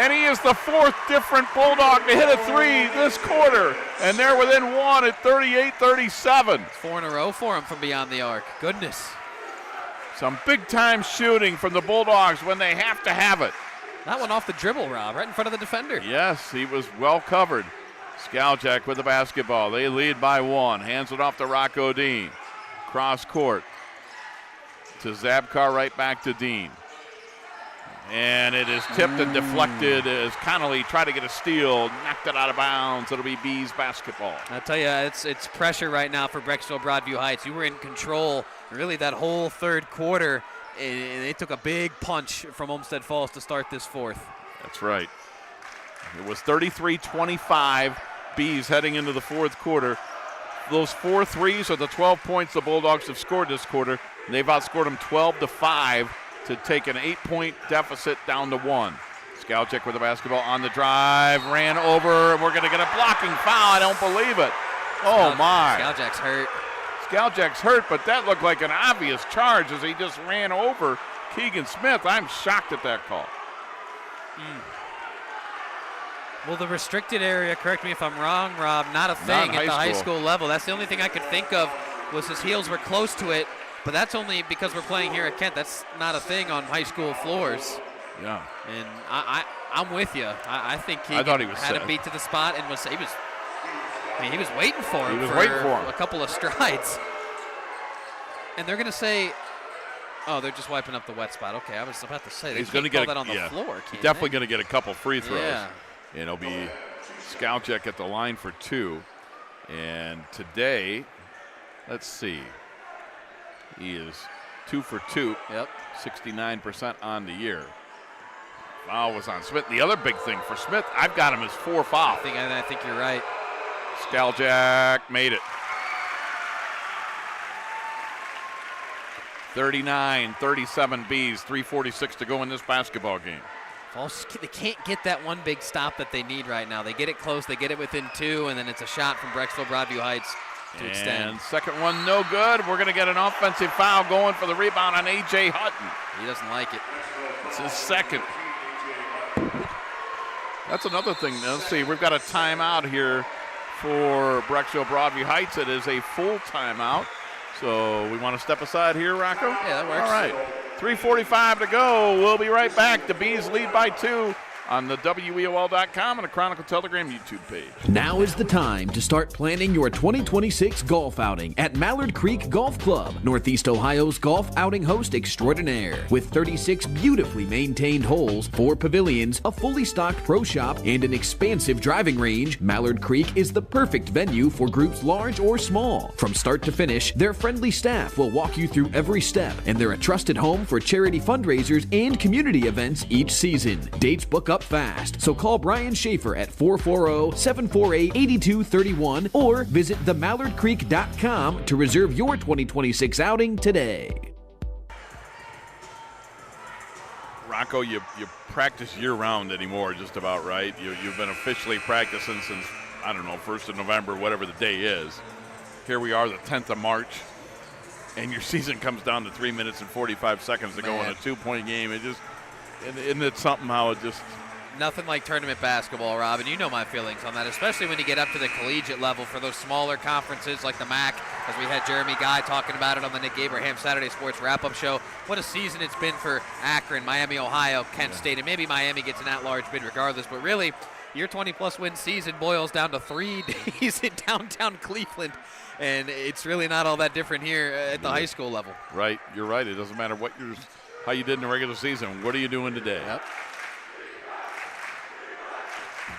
And he is the 4th different Bulldog to hit a 3 this quarter. And they're within 1 at 38-37. 4 in a row for him from beyond the arc. Goodness. Some big-time shooting from the Bulldogs when they have to have it. That one off the dribble, Rob, right in front of the defender. Yes, he was well covered. Skaljack with the basketball. They lead by 1. Hands it off to Rocco Dean. Cross court to Zabkar, right back to Dean. And it is tipped and deflected as Connolly tried to get a steal, knocked it out of bounds. It'll be Bees basketball. I tell you, it's pressure right now for Brecksville-Broadview Heights. You were in control really that whole third quarter, and they took a big punch from Olmsted Falls to start this 4th. That's right. It was 33-25, Bees heading into the 4th quarter. Those 4 threes are the 12 points the Bulldogs have scored this quarter. And they've outscored them 12-5 to take an 8-point deficit down to 1. Skaljack with the basketball on the drive, ran over, and we're going to get a blocking foul. I don't believe it. Oh, my. Skaljack's hurt. Skaljack's hurt, but that looked like an obvious charge as he just ran over Keegan Smith. I'm shocked at that call. Well, the restricted area, correct me if I'm wrong, Rob, not a thing at the high school level. That's the only thing I could think of was his heels were close to it, but that's only because we're playing here at Kent. That's not a thing on high school floors. Yeah. And I'm with you. I think he had a beat to the spot and he was waiting for him a couple of strides. And they're going to say, oh, they're just wiping up the wet spot. Okay, I was about to say, he's going to get that on the floor. He's definitely going to get a couple free throws. Yeah. And it'll be Skaljack at the line for 2. And today, let's see, he is 2 for 2. Yep. 69% on the year. Foul was on Smith. The other big thing for Smith, I've got him as 4 fouls. I think you're right. Skaljack made it. 39-37 Bees, 3:46 to go in this basketball game. Falls, they can't get that one big stop that they need right now. They get it close, they get it within 2, and then it's a shot from Brecksville-Broadview Heights to extend. And second one, no good. We're going to get an offensive foul going for the rebound on A.J. Hutton. He doesn't like it. It's his second. That's another thing. Let's see, we've got a timeout here for Brecksville-Broadview Heights. It is a full timeout. So we want to step aside here, Rocco? Yeah, that works. All right. 3:45 to go. We'll be right back. The Bees lead by 2 on the WEOL.com and the Chronicle Telegram YouTube page. Now is the time to start planning your 2026 golf outing at Mallard Creek Golf Club, Northeast Ohio's golf outing host extraordinaire. With 36 beautifully maintained holes, 4 pavilions, a fully stocked pro shop, and an expansive driving range, Mallard Creek is the perfect venue for groups large or small. From start to finish, their friendly staff will walk you through every step, and they're a trusted home for charity fundraisers and community events each season. Dates book up fast, so call Brian Schaefer at 440-748-8231 or visit themallardcreek.com to reserve your 2026 outing today. Rocco, you practice year-round anymore, just about, right? You've been officially practicing since, I don't know, 1st of November, whatever the day is. Here we are, the 10th of March, and your season comes down to 3 minutes and 45 seconds to go in a 2-point game. Isn't it something how it just... Nothing like tournament basketball, Rob, and you know my feelings on that, especially when you get up to the collegiate level for those smaller conferences like the MAC, as we had Jeremy Guy talking about it on the Nick Abraham Saturday Sports Wrap-Up Show. What a season it's been for Akron, Miami, Ohio, Kent State, and maybe Miami gets an at-large bid regardless, but really, your 20-plus win season boils down to 3 days in downtown Cleveland, and it's really not all that different here at the high school level. Right, you're right. It doesn't matter how you did in the regular season. What are you doing today? Yep.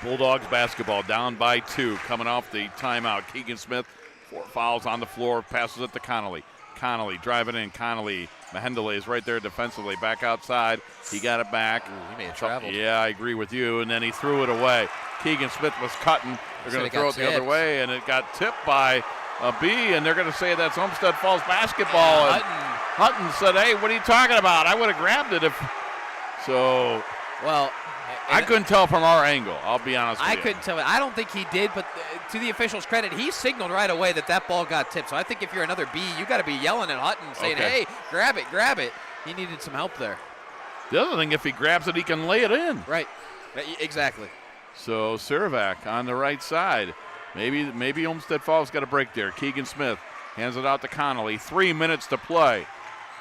Bulldogs basketball down by 2, coming off the timeout. Keegan Smith, 4 fouls on the floor, passes it to Connolly. Connolly driving in. Connolly, Mahendele is right there defensively, back outside. He got it back. Ooh, he may have traveled. Yeah, I agree with you. And then he threw it away. Keegan Smith was cutting. They're going to throw it the other way, and it got tipped by a B, and they're going to say that's Olmsted Falls basketball. Yeah, Hutton said, hey, what are you talking about? I would have grabbed it if so. Well, I couldn't tell from our angle, I'll be honest with you. I couldn't tell. I don't think he did, but to the official's credit, he signaled right away that ball got tipped. So I think if you're another B, you got to be yelling at Hutton, saying, hey, grab it. He needed some help there. The other thing, if he grabs it, he can lay it in. Right, exactly. So Sirovac on the right side. Maybe Olmsted Falls got a break there. Keegan Smith hands it out to Connolly. 3 minutes to play.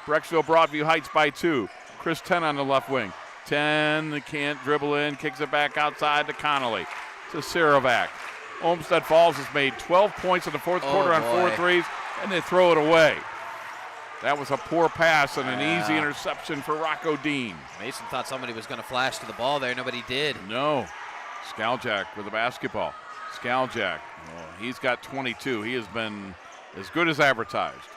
Brecksville-Broadview Heights by 2. Chris 10 on the left wing. 10 can't dribble in, kicks it back outside to Connolly, to Sirovac. Olmsted Falls has made 12 points in the fourth quarter on 4 threes, and they throw it away. That was a poor pass and an easy interception for Rocco Dean. Mason thought somebody was going to flash to the ball there. Nobody did. No. Skaljak with the basketball. Skaljak, he's got 22. He has been as good as advertised.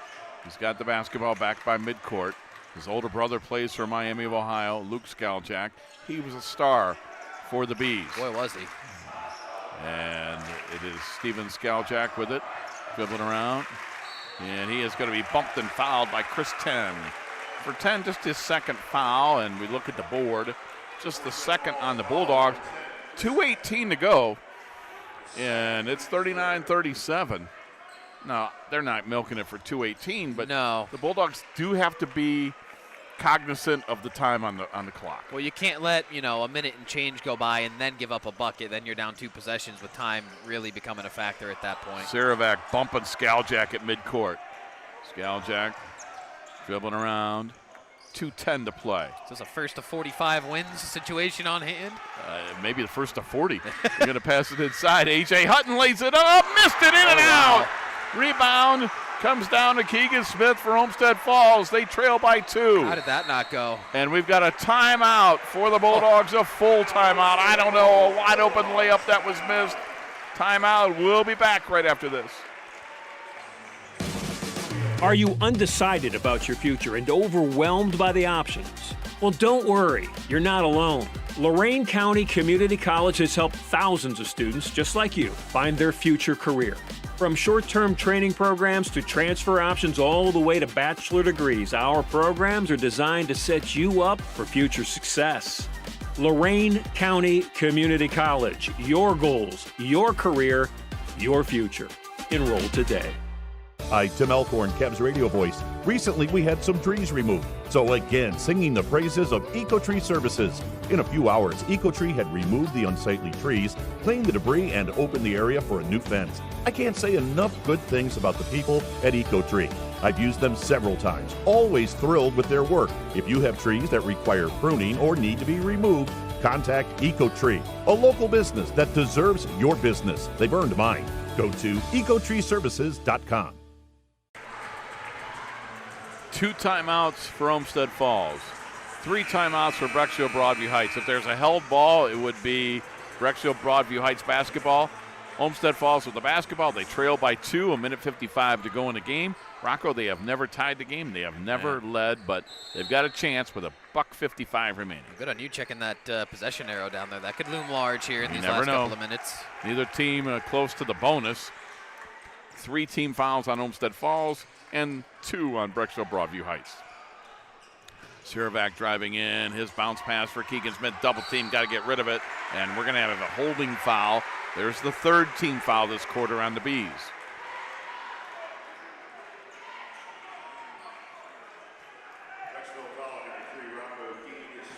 He's got the basketball back by midcourt. His older brother plays for Miami of Ohio, Luke Skaljak. He was a star for the Bees. Boy, was he. And it is Steven Skaljak with it, dribbling around. And he is going to be bumped and fouled by Chris 10. For 10, just his second foul, and we look at the board, just the second on the Bulldogs. 2:18 to go, and it's 39-37. Now, they're not milking it for 2:18, but no. The Bulldogs do have to be cognizant of the time on the clock. Well, you can't let, a minute and change go by and then give up a bucket. Then you're down 2 possessions with time really becoming a factor at that point. Sirovac bumping Skaljak at midcourt. Skaljak dribbling around. 2:10 to play. Is this a first to 45 wins situation on hand? Maybe the first to 40. They're going to pass it inside. A.J. Hutton lays it up, missed it in and out. Rebound comes down to Keegan Smith for Olmsted Falls. They trail by 2. How did that not go? And we've got a timeout for the Bulldogs, a full timeout. I don't know, a wide open layup that was missed. Timeout. We'll be back right after this. Are you undecided about your future and overwhelmed by the options? Well, don't worry, you're not alone. Lorain County Community College has helped thousands of students just like you find their future career. From short-term training programs to transfer options all the way to bachelor degrees, our programs are designed to set you up for future success. Lorain County Community College, your goals, your career, your future. Enroll today. Hi, Tim Elkhorn, Cavs radio voice. Recently, we had some trees removed. So again, singing the praises of EcoTree Services. In a few hours, EcoTree had removed the unsightly trees, cleaned the debris, and opened the area for a new fence. I can't say enough good things about the people at EcoTree. I've used them several times, always thrilled with their work. If you have trees that require pruning or need to be removed, contact EcoTree, a local business that deserves your business. They've earned mine. Go to ecotreeservices.com. 2 timeouts for Olmsted Falls. 3 timeouts for Brecksville-Broadview Heights. If there's a held ball, it would be Brecksville-Broadview Heights basketball. Olmsted Falls with the basketball. They trail by 2, a minute 55 to go in the game. Rocco, they have never tied the game. They have never led, but they've got a chance with a $1:55 remaining. Good on you checking that possession arrow down there. That could loom large here in these last couple of minutes. Neither team close to the bonus. 3 team fouls on Olmsted Falls and 2 on Brecksville-Broadview Heights. Sirovac driving in. His bounce pass for Keegan Smith. Double team. Got to get rid of it. And we're going to have a holding foul. There's the third team foul this quarter on the Bees.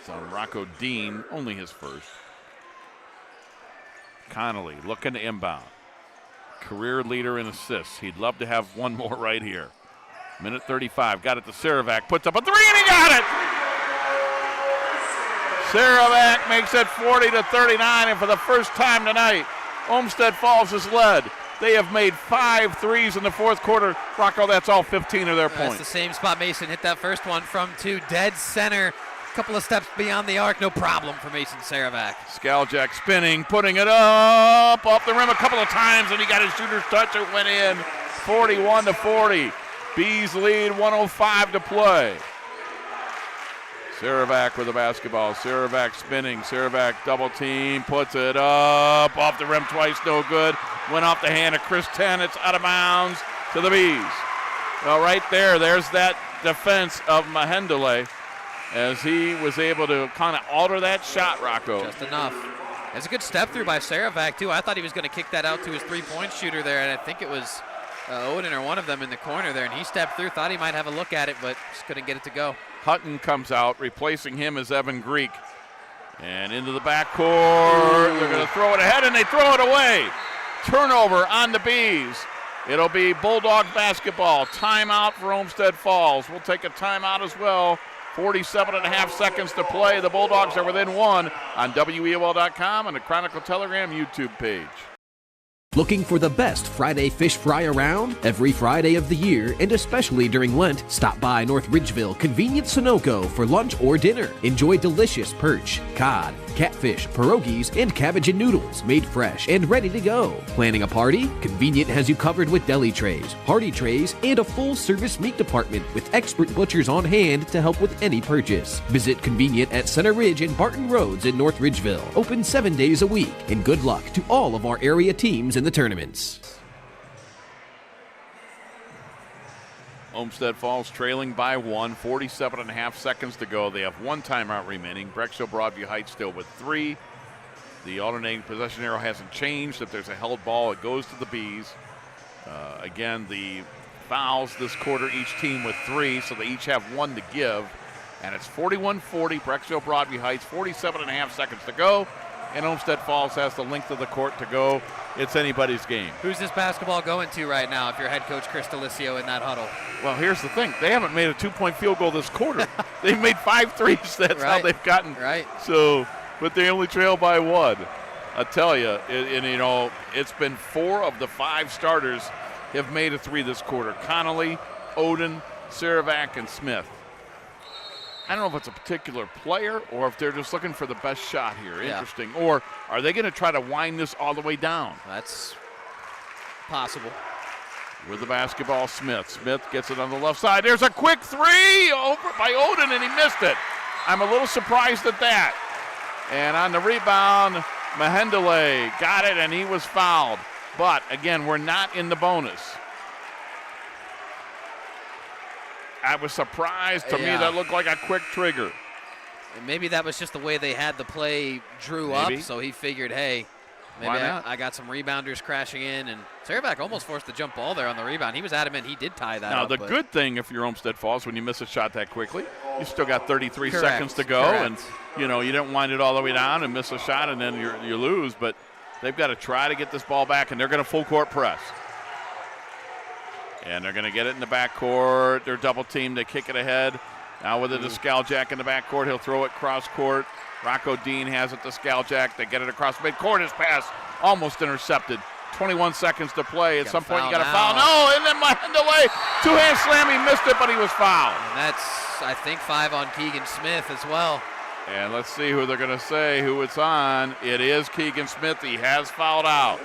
It's on Rocco Dean. Only his first. Connolly looking to inbound. Career leader in assists. He'd love to have one more right here. Minute 35. Got it to Sirovac. Puts up a three and he got it! Sirovac makes it 40-39, and for the first time tonight, Olmsted Falls has led. They have made 5 threes in the fourth quarter. Rocco, that's all 15 of their points. That's the same spot Mason hit that first one from, to dead center. A couple of steps beyond the arc, no problem for Mason Sirovac. Skaljak spinning, putting it up off the rim a couple of times, and he got his shooter's touch. It went in, 41-40. Bees lead, 1:05 to play. Sirovac with the basketball. Sirovac spinning. Sirovac double team, puts it up off the rim twice, no good. Went off the hand of Chris 10. It's out of bounds to the Bees. Well, right there's that defense of Mahendele as he was able to kind of alter that shot, Rocco. Just enough. It's a good step through by Sirovac, too. I thought he was going to kick that out to his three-point shooter there, and I think it was Odin or one of them in the corner there, and he stepped through, thought he might have a look at it, but just couldn't get it to go. Hutton comes out, replacing him is Evan Greek. And into the backcourt. They're going to throw it ahead, and they throw it away. Turnover on the Bees. It'll be Bulldog basketball. Timeout for Olmsted Falls. We'll take a timeout as well. 47.5 seconds to play. The Bulldogs are within 1 on WEOL.com and the Chronicle Telegram YouTube page. Looking for the best Friday fish fry around? Every Friday of the year, and especially during Lent, stop by North Ridgeville Convenient Sunoco for lunch or dinner. Enjoy delicious perch, cod, catfish, pierogies, and cabbage and noodles made fresh and ready to go. Planning a party? Convenient has you covered with deli trays, party trays, and a full-service meat department with expert butchers on hand to help with any purchase. Visit Convenient at Center Ridge and Barton Roads in North Ridgeville. Open 7 days a week. And good luck to all of our area teams in the tournaments. Olmsted Falls trailing by 1, 47.5 seconds to go. They have 1 timeout remaining. Brecksville-Broadview Heights still with 3. The alternating possession arrow hasn't changed. If there's a held ball, it goes to the Bees. Again, the fouls this quarter, each team with 3, so they each have 1 to give. And it's 41-40, Brecksville-Broadview Heights, 47.5 seconds to go. And Olmsted Falls has the length of the court to go. It's anybody's game. Who's this basketball going to right now if you're head coach Chris Delisio in that huddle? Well, here's the thing. They haven't made a 2-point field goal this quarter. They've made 5 threes. That's how they've gotten. Right. So, but they only trail by 1. I tell you, it's been 4 of the 5 starters have made a 3 this quarter. Connolly, Odin, Sirovac, and Smith. I don't know if it's a particular player or if they're just looking for the best shot here. Yeah. Interesting. Or are they going to try to wind this all the way down? That's possible. With the basketball, Smith. Smith gets it on the left side. There's a quick 3 over by Odin, and he missed it. I'm a little surprised at that. And on the rebound, Mahendele got it, and he was fouled. But, again, we're not in the bonus. I was surprised. To me, that looked like a quick trigger. And maybe that was just the way they had the play drew up, so he figured, hey, maybe I got some rebounders crashing in. And Sirovac almost forced the jump ball there on the rebound. He was adamant he did tie that up. Now, the good thing if you're Olmsted Falls, when you miss a shot that quickly, you still got 33 Correct. seconds to go. Correct. And, you didn't wind it all the way down and miss a shot, and then you lose. But they've got to try to get this ball back, and they're going to full court press. And they're going to get it in the backcourt. They're double teamed. They kick it ahead. Now with it to Skaljak in the backcourt. He'll throw it cross court. Rocco Dean has it to Skaljak. They get it across midcourt. His pass almost intercepted. 21 seconds to play. At some point, you got to foul. No, and then Mahendele, 2-hand slam. He missed it, but he was fouled. And that's, I think, 5 on Keegan Smith as well. And let's see who they're going to say, who it's on. It is Keegan Smith. He has fouled out.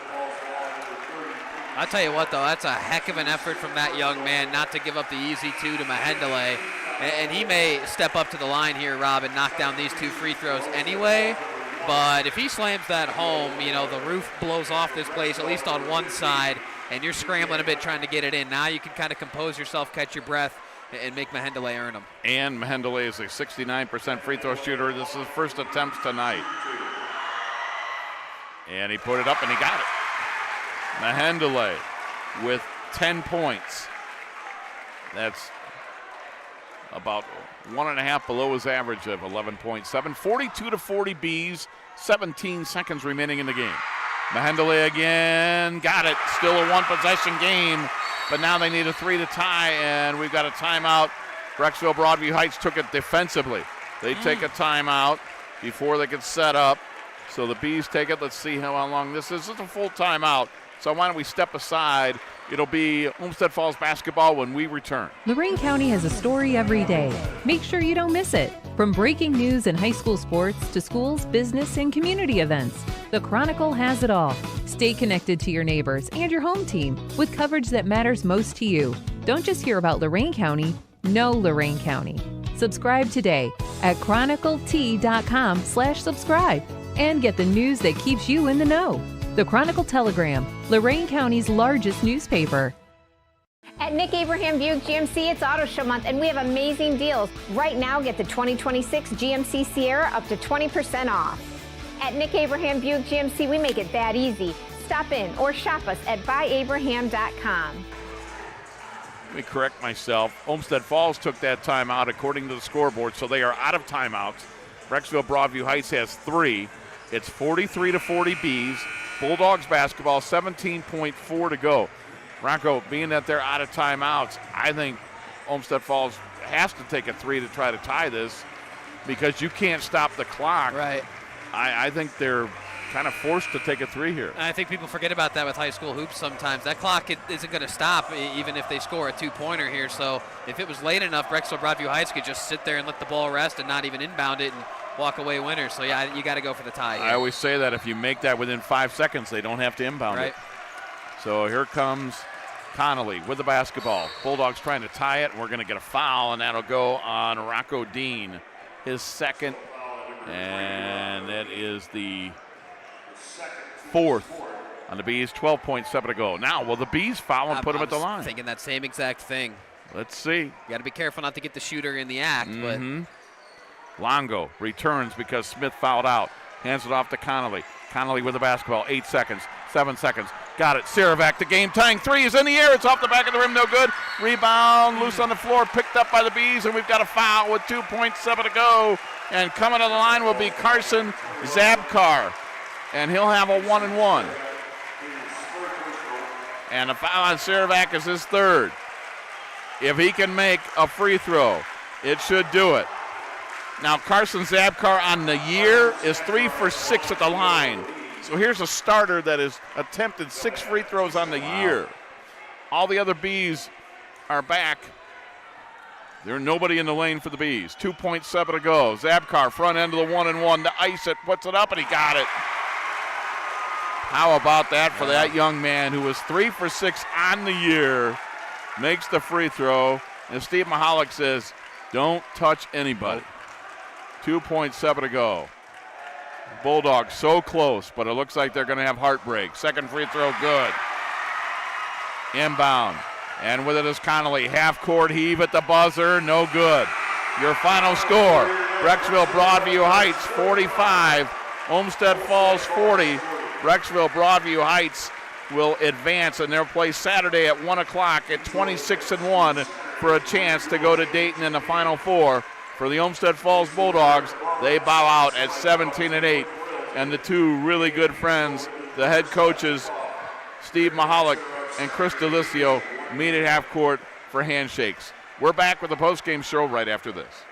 I'll tell you what, though, that's a heck of an effort from that young man not to give up the easy 2 to Mahendele. And he may step up to the line here, Rob, and knock down these 2 free throws anyway. But if he slams that home, the roof blows off this place, at least on one side, and you're scrambling a bit trying to get it in. Now you can kind of compose yourself, catch your breath, and make Mahendele earn them. And Mahendele is a 69% free throw shooter. This is his first attempts tonight. And he put it up and he got it. Mahendele with 10 points. That's about 1.5 below his average of 11.7. 42-40 Bees, 17 seconds remaining in the game. Mahendele again, got it. Still a one-possession game, but now they need a 3 to tie, and we've got a timeout. Brecksville-Broadview Heights took it defensively. They take a timeout before they get set up. So the Bees take it. Let's see how long this is. It's a full timeout. So why don't we step aside? It'll be Olmsted Falls basketball when we return. Lorain County has a story every day. Make sure you don't miss it. From breaking news and high school sports to schools, business, and community events, the Chronicle has it all. Stay connected to your neighbors and your home team with coverage that matters most to you. Don't just hear about Lorain County, know Lorain County. Subscribe today at chroniclet.com/subscribe and get the news that keeps you in the know. The Chronicle Telegram, Lorain County's largest newspaper. At Nick Abraham Buick GMC, it's Auto Show Month, and we have amazing deals. Right now, get the 2026 GMC Sierra up to 20% off. At Nick Abraham Buick GMC, we make it that easy. Stop in or shop us at buyabraham.com. Let me correct myself. Olmsted Falls took that timeout according to the scoreboard, so they are out of timeouts. Brecksville-Broadview Heights has 3. It's 43-40 Bees. Bulldogs basketball, 17.4 to go. Rocco, being that they're out of timeouts, I think Olmsted Falls has to take a 3 to try to tie this because you can't stop the clock. Right. I think they're kind of forced to take a 3 here. I think people forget about that with high school hoops sometimes. That clock isn't going to stop even if they score a 2-pointer here. So if it was late enough, Brecksville-Broadview Heights could just sit there and let the ball rest and not even inbound it and walk away winners. So, yeah, you got to go for the tie here. I always say that if you make that within 5 seconds, they don't have to inbound it. So here comes Connolly with the basketball. Bulldogs trying to tie it, and we're going to get a foul, and that'll go on Rocco Dean, his second, and that is the 4th on the Bees. 12.7 to go. Now, will the Bees foul and put him at the line? Thinking that same exact thing. Let's see. You got to be careful not to get the shooter in the act, but Longo returns because Smith fouled out. Hands it off to Connolly. Connolly with the basketball. 8 seconds. 7 seconds. Got it. Siravac, the game tying 3 is in the air. It's off the back of the rim. No good. Rebound. Loose on the floor. Picked up by the Bees. And we've got a foul with 2.7 to go. And coming to the line will be Carson Zabkar. And he'll have a 1-and-1. And a foul on Siravac is his 3rd. If he can make a free throw, it should do it. Now, Carson Zabkar on the year is 3 for 6 at the line. So here's a starter that has attempted 6 free throws on the year. All the other Bees are back. There's nobody in the lane for the Bees. 2.7 to go. Zabkar, front end of the 1-and-1 to ice it, puts it up, and he got it. How about that for that young man who was 3 for 6 on the year, makes the free throw, and Steve Mahalik says, don't touch anybody. 2.7 to go. Bulldogs so close, but it looks like they're going to have heartbreak. Second free throw, good. Inbound. And with it is Connolly. Half-court heave at the buzzer, no good. Your final score, Brecksville-Broadview Heights 45, Olmsted Falls 40. Brecksville-Broadview Heights will advance, and they'll play Saturday at 1 o'clock at 26-1 for a chance to go to Dayton in the Final Four. For the Olmsted Falls Bulldogs, they bow out at 17-8. And the two really good friends, the head coaches, Steve Mahalik and Chris Delicio, meet at half court for handshakes. We're back with the postgame show right after this.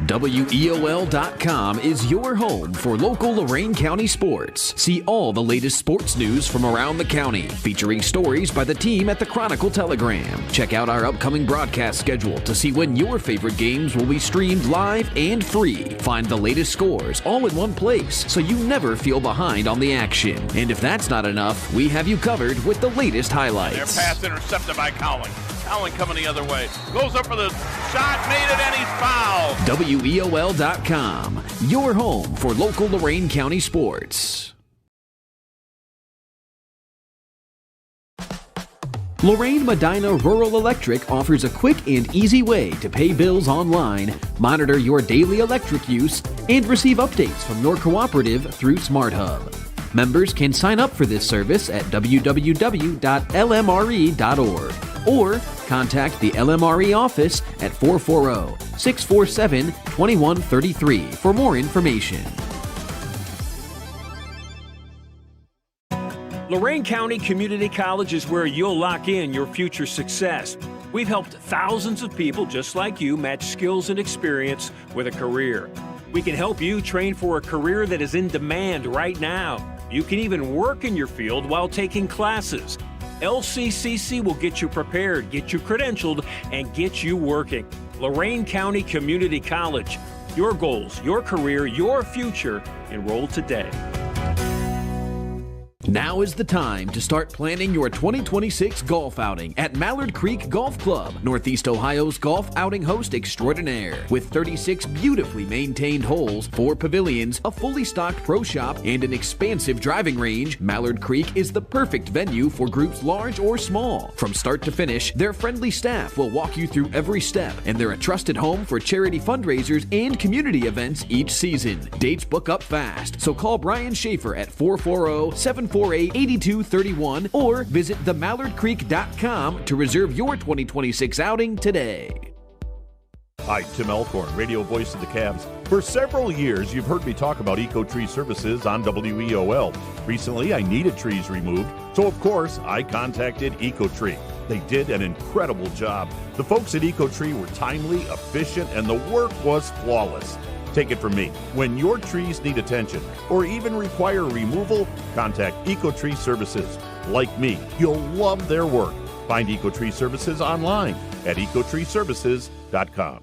WEOL.com is your home for local Lorain County sports. See all the latest sports news from around the county, featuring stories by the team at the Chronicle Telegram. Check out our upcoming broadcast schedule to see when your favorite games will be streamed live and free. Find the latest scores all in one place so you never feel behind on the action. And if that's not enough, we have you covered with the latest highlights. Their pass intercepted by Cowling. Cowling coming the other way. Goes up for the shot, made it, and he's fouled. WEOL.com, your home for local Lorain County sports. Lorraine Medina Rural Electric offers a quick and easy way to pay bills online, monitor your daily electric use, and receive updates from your cooperative through SmartHub. Members can sign up for this service at www.lmre.org or contact the LMRE office at 440-647-2133 for more information. Lorain County Community College is where you'll lock in your future success. We've helped thousands of people just like you match skills and experience with a career. We can help you train for a career that is in demand right now. You can even work in your field while taking classes. LCCC will get you prepared, get you credentialed, and get you working. Lorain County Community College. Your goals, your career, your future. Enroll today. Now is the time to start planning your 2026 golf outing at Mallard Creek Golf Club, Northeast Ohio's golf outing host extraordinaire. With 36 beautifully maintained holes, 4 pavilions, a fully stocked pro shop, and an expansive driving range, Mallard Creek is the perfect venue for groups large or small. From start to finish, their friendly staff will walk you through every step, and they're a trusted home for charity fundraisers and community events each season. Dates book up fast, so call Brian Schaefer at 440-748-8231 or visit themallardcreek.com to reserve your 2026 outing today. Hi, Tim Elkhorn, radio voice of the Cavs. For several years, you've heard me talk about Eco-Tree Services on WEOL. Recently, I needed trees removed, so of course, I contacted Eco-Tree. They did an incredible job. The folks at Eco-Tree were timely, efficient, and the work was flawless. Take it from me. When your trees need attention or even require removal, contact Eco-Tree Services. Like me, you'll love their work. Find Eco-Tree Services online at ecotreeservices.com.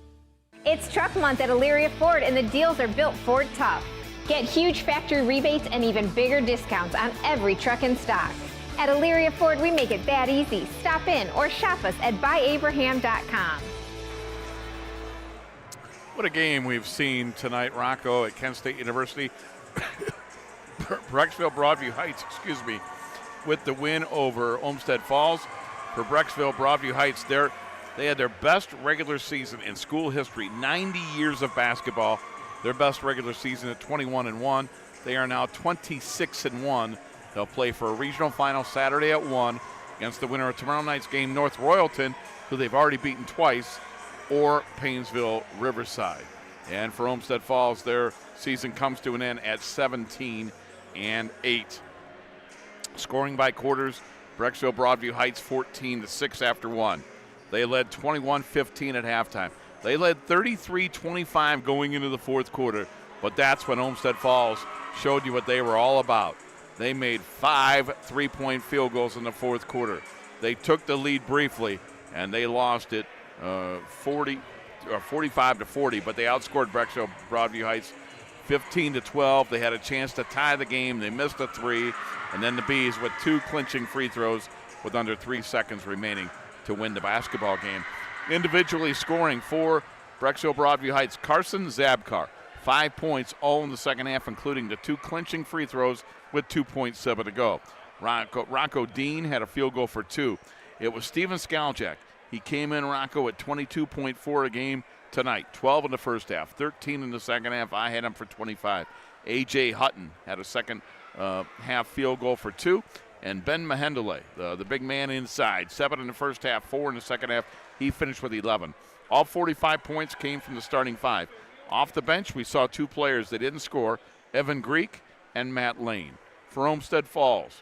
It's Truck Month at Elyria Ford, and the deals are built Ford tough. Get huge factory rebates and even bigger discounts on every truck in stock. At Elyria Ford, we make it that easy. Stop in or shop us at buyabraham.com. What a game we've seen tonight, Rocco, at Kent State University. Brecksville-Broadview Heights, with the win over Olmsted Falls. For Brecksville-Broadview Heights, they had their best regular season in school history, 90 years of basketball. Their best regular season at 21-1. They are now 26-1. They'll play for a regional final Saturday at 1 against the winner of tomorrow night's game, North Royalton, who they've already beaten twice, or Painesville Riverside. And for Olmsted Falls, their season comes to an end at 17-8. Scoring by quarters, Brecksville-Broadview Heights 14-6 after 1. They led 21-15 at halftime. They led 33-25 going into the fourth quarter, but that's when Olmsted Falls showed you what they were all about. They made 5 three-point field goals in the fourth quarter. They took the lead briefly, and they lost it 45-40, but they outscored Brecksville-Broadview Heights 15-12. They had a chance to tie the game. They missed a 3, and then the Bees with 2 clinching free throws with under 3 seconds remaining to win the basketball game. Individually scoring for Brecksville-Broadview Heights, Carson Zabkar, 5 points, all in the second half, including the 2 clinching free throws with 2.7 to go. Rocco Dean had a field goal for 2. It was Steven Skaljak. He came in, Rocco, at 22.4 a game tonight, 12 in the first half, 13 in the second half. I had him for 25. A.J. Hutton had a second half field goal for 2. And Ben Mahendele, the big man inside, 7 in the first half, 4 in the second half. He finished with 11. All 45 points came from the starting 5. Off the bench, we saw 2 players that didn't score, Evan Greek and Matt Lane. For Olmsted Falls,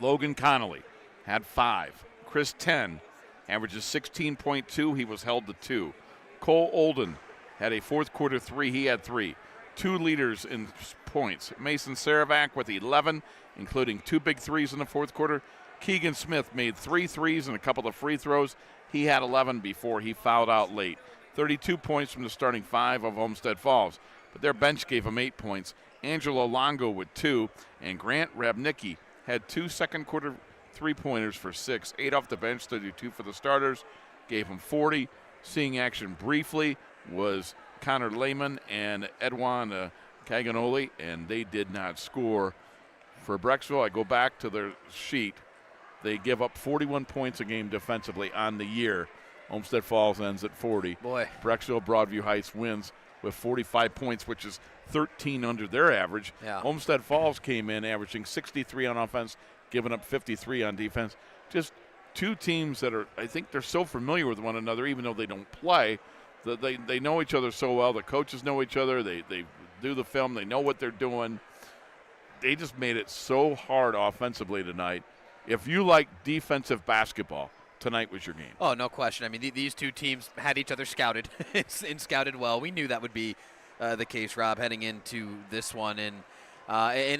Logan Connolly had 5. Chris 10 averages 16.2. He was held to 2. Cole Olden had a fourth quarter 3. He had 3. 2 leaders in points. Mason Saravac with 11, including 2 big threes in the fourth quarter. Keegan Smith made 3 threes and a couple of free throws. He had 11 before he fouled out late. 32 points from the starting 5 of Olmsted Falls, but their bench gave him 8 points. Angelo Longo with 2, and Grant Rabnicki had 2 second quarter three-pointers for 6. 8 off the bench, 32 for the starters, gave him 40. Seeing action briefly was Connor Lehman and Edwan Caganoli, and they did not score. For Brecksville, I go back to their sheet. They give up 41 points a game defensively on the year. Olmsted Falls ends at 40. Boy. Brecksville-Broadview Heights wins with 45 points, which is 13 under their average. Yeah. Olmsted Falls came in averaging 63 on offense, giving up 53 on defense. Just two teams that are, I think they're so familiar with one another, even though they don't play. They know each other so well. The coaches know each other. They do the film. They know what they're doing. They just made it so hard offensively tonight. If you like defensive basketball, tonight was your game. Oh, no question. I mean, these two teams had each other scouted and scouted well. We knew that would be the case, Rob, heading into this one. And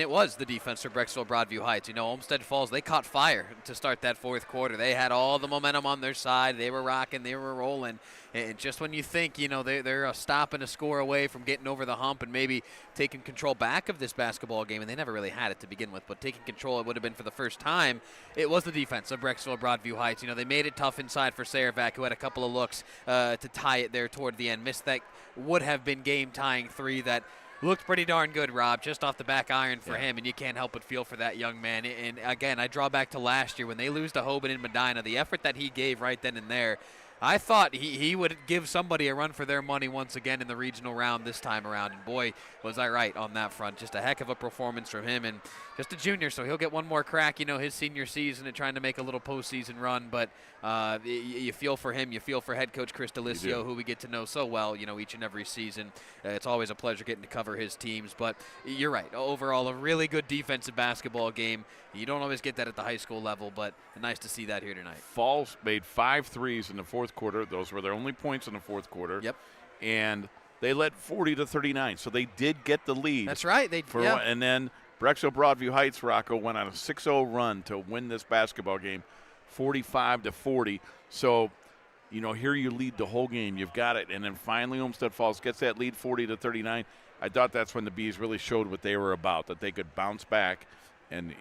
it was the defense for Brecksville-Broadview Heights. You know, Olmsted Falls, they caught fire to start that fourth quarter. They had all the momentum on their side. They were rocking. They were rolling. And just when you think, you know, they're a stop and a score away from getting over the hump and maybe taking control back of this basketball game, and they never really had it to begin with, but taking control, it would have been for the first time, it was the defense of Brecksville-Broadview Heights. You know, they made it tough inside for Saravac, who had a couple of looks to tie it there toward the end. Missed that would have been game-tying three that looked pretty darn good, Rob, just off the back iron for him, and you can't help but feel for that young man. And, again, I draw back to last year when they lose to Hoban and Medina, the effort that he gave right then and there. I thought he would give somebody a run for their money once again in the regional round this time around, and boy, was I right on that front. Just a heck of a performance from him, and just a junior, so he'll get one more crack, you know, his senior season and trying to make a little postseason run, but you feel for him. You feel for head coach Chris Delisio, who we get to know so well, you know, each and every season. It's always a pleasure getting to cover his teams, but you're right. Overall, a really good defensive basketball game. You don't always get that at the high school level, but nice to see that here tonight. Falls made 5 threes in the fourth quarter. Those were their only points in the fourth quarter. Yep. And they led 40-39, so they did get the lead. That's right. And then Brecksville-Broadview Heights, Rocco, went on a 6-0 run to win this basketball game, 45-40. So, you know, here you lead the whole game. You've got it. And then finally Olmsted Falls gets that lead 40-39. I thought that's when the Bees really showed what they were about, that they could bounce back and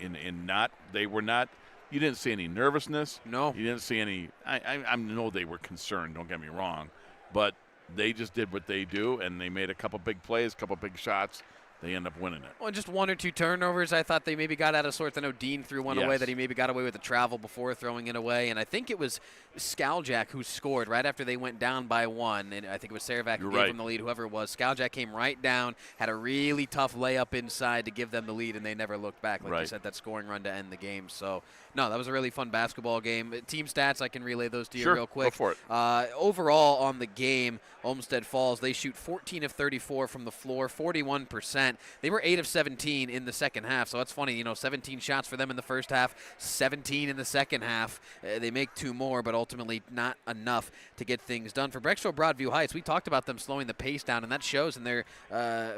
they were not. You didn't see any nervousness. No. You didn't see any. I know they were concerned, don't get me wrong. But they just did what they do, and they made a couple big plays, a couple big shots. They end up winning it. Well, just 1 or 2 turnovers. I thought they maybe got out of sorts. I know Dean threw one away that he maybe got away with the travel before throwing it away. And I think it was Scaljak who scored right after they went down by 1. And I think it was Saravac who gave them the lead, whoever it was. Scaljak came right down, had a really tough layup inside to give them the lead, and they never looked back. Like you said, that scoring run to end the game. So, no, that was a really fun basketball game. Team stats, I can relay those to you real quick. Go for it. Overall on the game, Olmsted Falls, they shoot 14 of 34 from the floor, 41%. They were 8 of 17 in the second half, so that's funny. You know, 17 shots for them in the first half, 17 in the second half. They make 2 more, but ultimately not enough to get things done. For Brecksville-Broadview Heights, we talked about them slowing the pace down, and that shows in their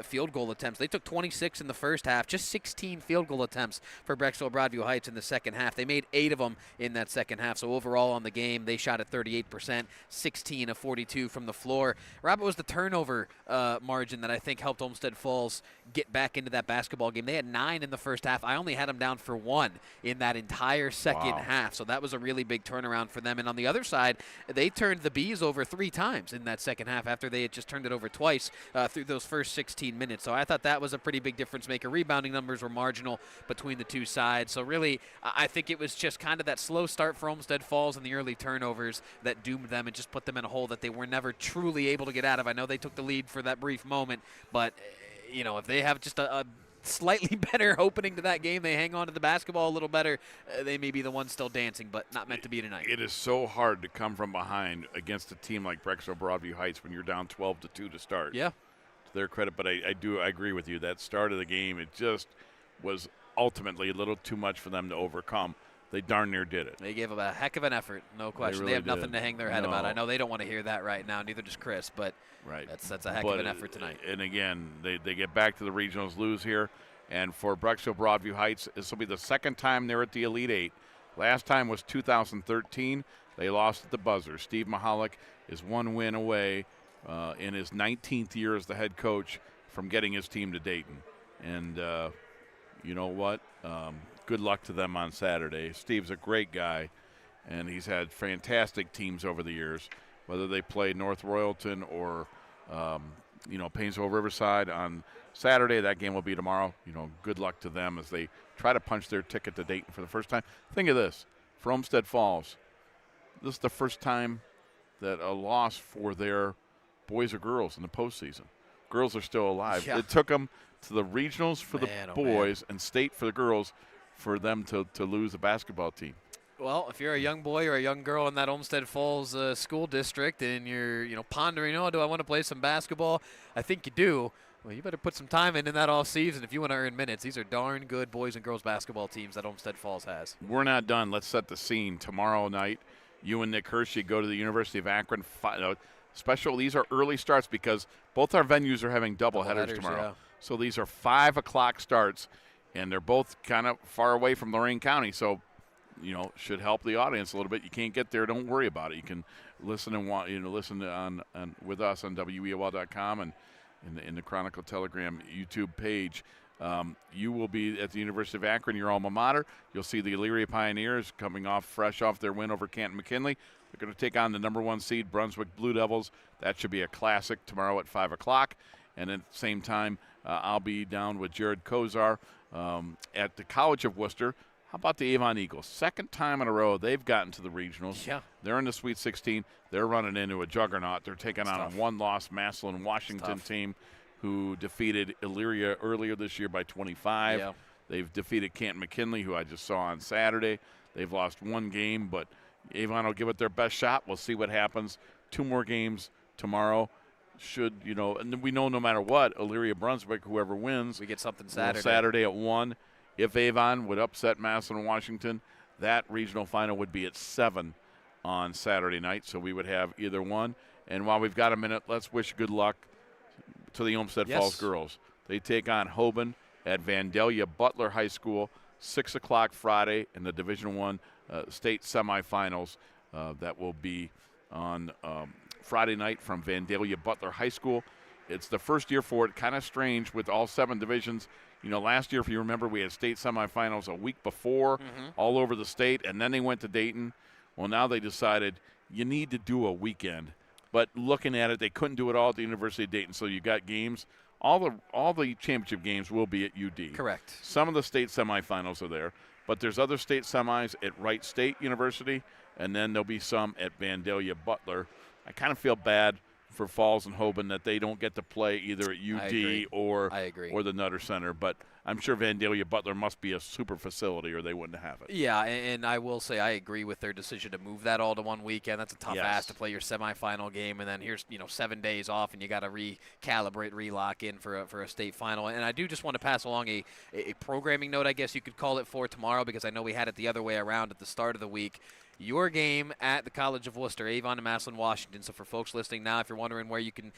field goal attempts. They took 26 in the first half, just 16 field goal attempts for Brecksville-Broadview Heights in the second half. They made 8 of them in that second half, so overall on the game, they shot at 38%, 16 of 42 from the floor. Rob, it was the turnover margin that I think helped Olmsted Falls get back into that basketball game. They had 9 in the first half. I only had them down for 1 in that entire second half, so that was a really big turnaround for them. And on the other side, they turned the Bees over 3 times in that second half after they had just turned it over twice through those first 16 minutes. So I thought that was a pretty big difference maker. Rebounding numbers were marginal between the two sides. So really, I think it was just kind of that slow start for Olmsted Falls and the early turnovers that doomed them and just put them in a hole that they were never truly able to get out of. I know they took the lead for that brief moment, but you know, if they have just a slightly better opening to that game, they hang on to the basketball a little better, they may be the ones still dancing, but not meant to be tonight. It is so hard to come from behind against a team like Brecksville-Broadview Heights when you're down 12-2 to start. Yeah. To their credit, but I agree with you. That start of the game, it just was ultimately a little too much for them to overcome. They darn near did it. They gave a heck of an effort, no question. They have nothing to hang their head about. I know they don't want to hear that right now, neither does Chris, but that's a heck of an effort tonight. And again, they get back to the regionals, lose here. And for Brecksville-Broadview Heights, this will be the second time they're at the Elite Eight. Last time was 2013. They lost at the buzzer. Steve Mahalik is 1 win away in his 19th year as the head coach from getting his team to Dayton. And you know what? Good luck to them on Saturday. Steve's a great guy, and he's had fantastic teams over the years, whether they play North Royalton or Painesville Riverside on Saturday. That game will be tomorrow. You know, good luck to them as they try to punch their ticket to Dayton for the first time. Think of this. for Olmsted Falls, this is the first time that a loss for their boys or girls in the postseason. Girls are still alive. Yeah. It took them to the regionals for the Man, oh, boys and state for the girls for them to lose a basketball team. Well, if you're a young boy or a young girl in that Olmsted Falls school district and you're pondering, do I want to play some basketball? I think you do. Well, you better put some time in that off season if you want to earn minutes. These are darn good boys and girls basketball teams that Olmsted Falls has. We're not done. Let's set the scene. Tomorrow night, you and Nick Hershey go to the University of Akron. Special. These are early starts because both our venues are having double headers tomorrow. Yeah. So these are 5 o'clock starts, and they're both kind of far away from Lorain County. So, should help the audience a little bit. You can't get there, don't worry about it. You can listen and listen on with us on WEOL.com and in the Chronicle Telegram YouTube page. You will be at the University of Akron, your alma mater. You'll see the Elyria Pioneers coming fresh off their win over Canton McKinley. They're going to take on the number 1 seed Brunswick Blue Devils. That should be a classic tomorrow at 5 o'clock. And at the same time, I'll be down with Jared Kozar at the College of Worcester. How about the Avon Eagles? Second time in a row they've gotten to the regionals. Yeah. They're in the Sweet 16. They're running into a juggernaut. They're taking on a one-loss Massillon Washington team who defeated Elyria earlier this year by 25. Yeah. They've defeated Canton McKinley, who I just saw on Saturday. They've lost 1 game, but Avon will give it their best shot. We'll see what happens. 2 more games tomorrow. And we know no matter what, Elyria Brunswick, whoever wins, we get something Saturday. Saturday at 1. If Avon would upset Massillon Washington, that regional final would be at 7 on Saturday night. So we would have either one. And while we've got a minute, let's wish good luck to the Olmsted Falls girls. They take on Hoban at Vandalia Butler High School, 6 o'clock Friday in the Division I state semifinals. That will be on Friday night from Vandalia Butler High School. It's the first year for it. Kind of strange with all 7 divisions. Last year, if you remember, we had state semifinals a week before all over the state, and then they went to Dayton. Well, now they decided you need to do a weekend. But looking at it, they couldn't do it all at the University of Dayton, so you got games. All the championship games will be at UD. Correct. Some of the state semifinals are there, but there's other state semis at Wright State University, and then there'll be some at Vandalia Butler. I kind of feel bad for Falls and Hoban that they don't get to play either at UD or the Nutter Center, but I'm sure Vandalia Butler must be a super facility or they wouldn't have it. Yeah, and I will say I agree with their decision to move that all to one weekend. That's a tough ask to play your semifinal game, and then here's 7 days off, and you got to recalibrate, relock in for a state final. And I do just want to pass along a programming note, I guess you could call it, for tomorrow, because I know we had it the other way around at the start of the week. Your game at the College of Worcester, Avon and Massillon, Washington. So for folks listening now, if you're wondering where you can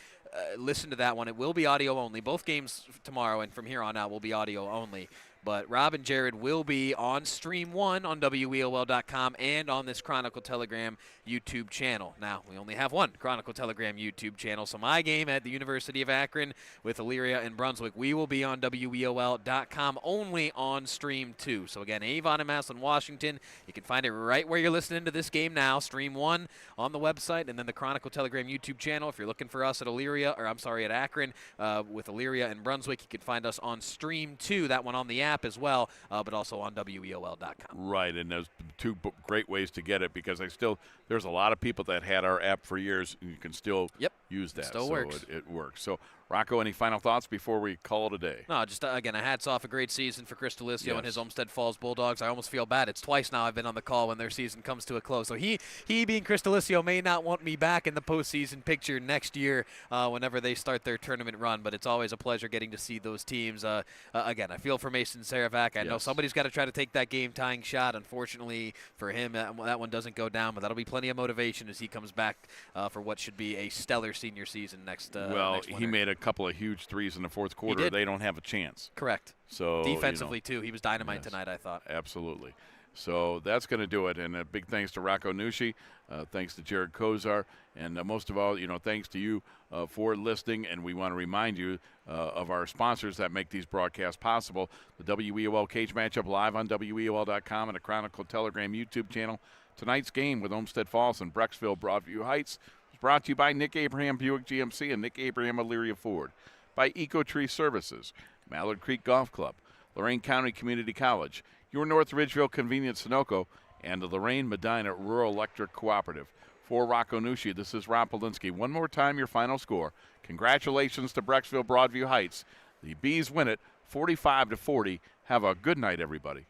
listen to that one, it will be audio only. Both games tomorrow and from here on out will be audio only. But Rob and Jared will be on Stream 1 on WEOL.com and on this Chronicle Telegram YouTube channel. Now, we only have one Chronicle Telegram YouTube channel, so my game at the University of Akron with Elyria and Brunswick, we will be on WEOL.com only on Stream 2. So again, Avon and Massillon, Washington, you can find it right where you're listening to this game now, Stream 1 on the website, and then the Chronicle Telegram YouTube channel. If you're looking for us at at Akron with Elyria and Brunswick, you can find us on Stream 2, that one on the app as well, but also on WEOL.com. Right, and there's 2 great ways to get it because there's a lot of people that had our app for years, and you can still use that. Still works. It works. So, Rocco, any final thoughts before we call it a day? No, just again, a hats off, a great season for Chris Delisio and his Olmsted Falls Bulldogs. I almost feel bad. It's twice now I've been on the call when their season comes to a close. So he being Chris Delisio may not want me back in the postseason picture next year whenever they start their tournament run, but it's always a pleasure getting to see those teams. Again, I feel for Mason Saravac. I know somebody's got to try to take that game-tying shot. Unfortunately for him, that one doesn't go down, but that'll be plenty of motivation as he comes back for what should be a stellar senior season next winter. He made a couple of huge threes in the fourth quarter. They don't have a chance. Correct. So defensively, too. He was dynamite tonight, I thought. Absolutely. So that's going to do it. And a big thanks to Rocco Nushi. Thanks to Jared Kozar. And most of all, thanks to you for listening. And we want to remind you of our sponsors that make these broadcasts possible. The WEOL Cage Matchup live on WEOL.com and the Chronicle Telegram YouTube channel. Tonight's game with Olmsted Falls and Brecksville-Broadview Heights was brought to you by Nick Abraham Buick GMC and Nick Abraham Elyria Ford. By EcoTree Services, Mallard Creek Golf Club, Lorain County Community College, your North Ridgeville Convenience Sunoco, and the Lorraine Medina Rural Electric Cooperative. For Rocco Nucci, this is Rob Polinsky. One more time, your final score. Congratulations to Brecksville-Broadview Heights. The Bees win it 45-40. Have a good night, everybody.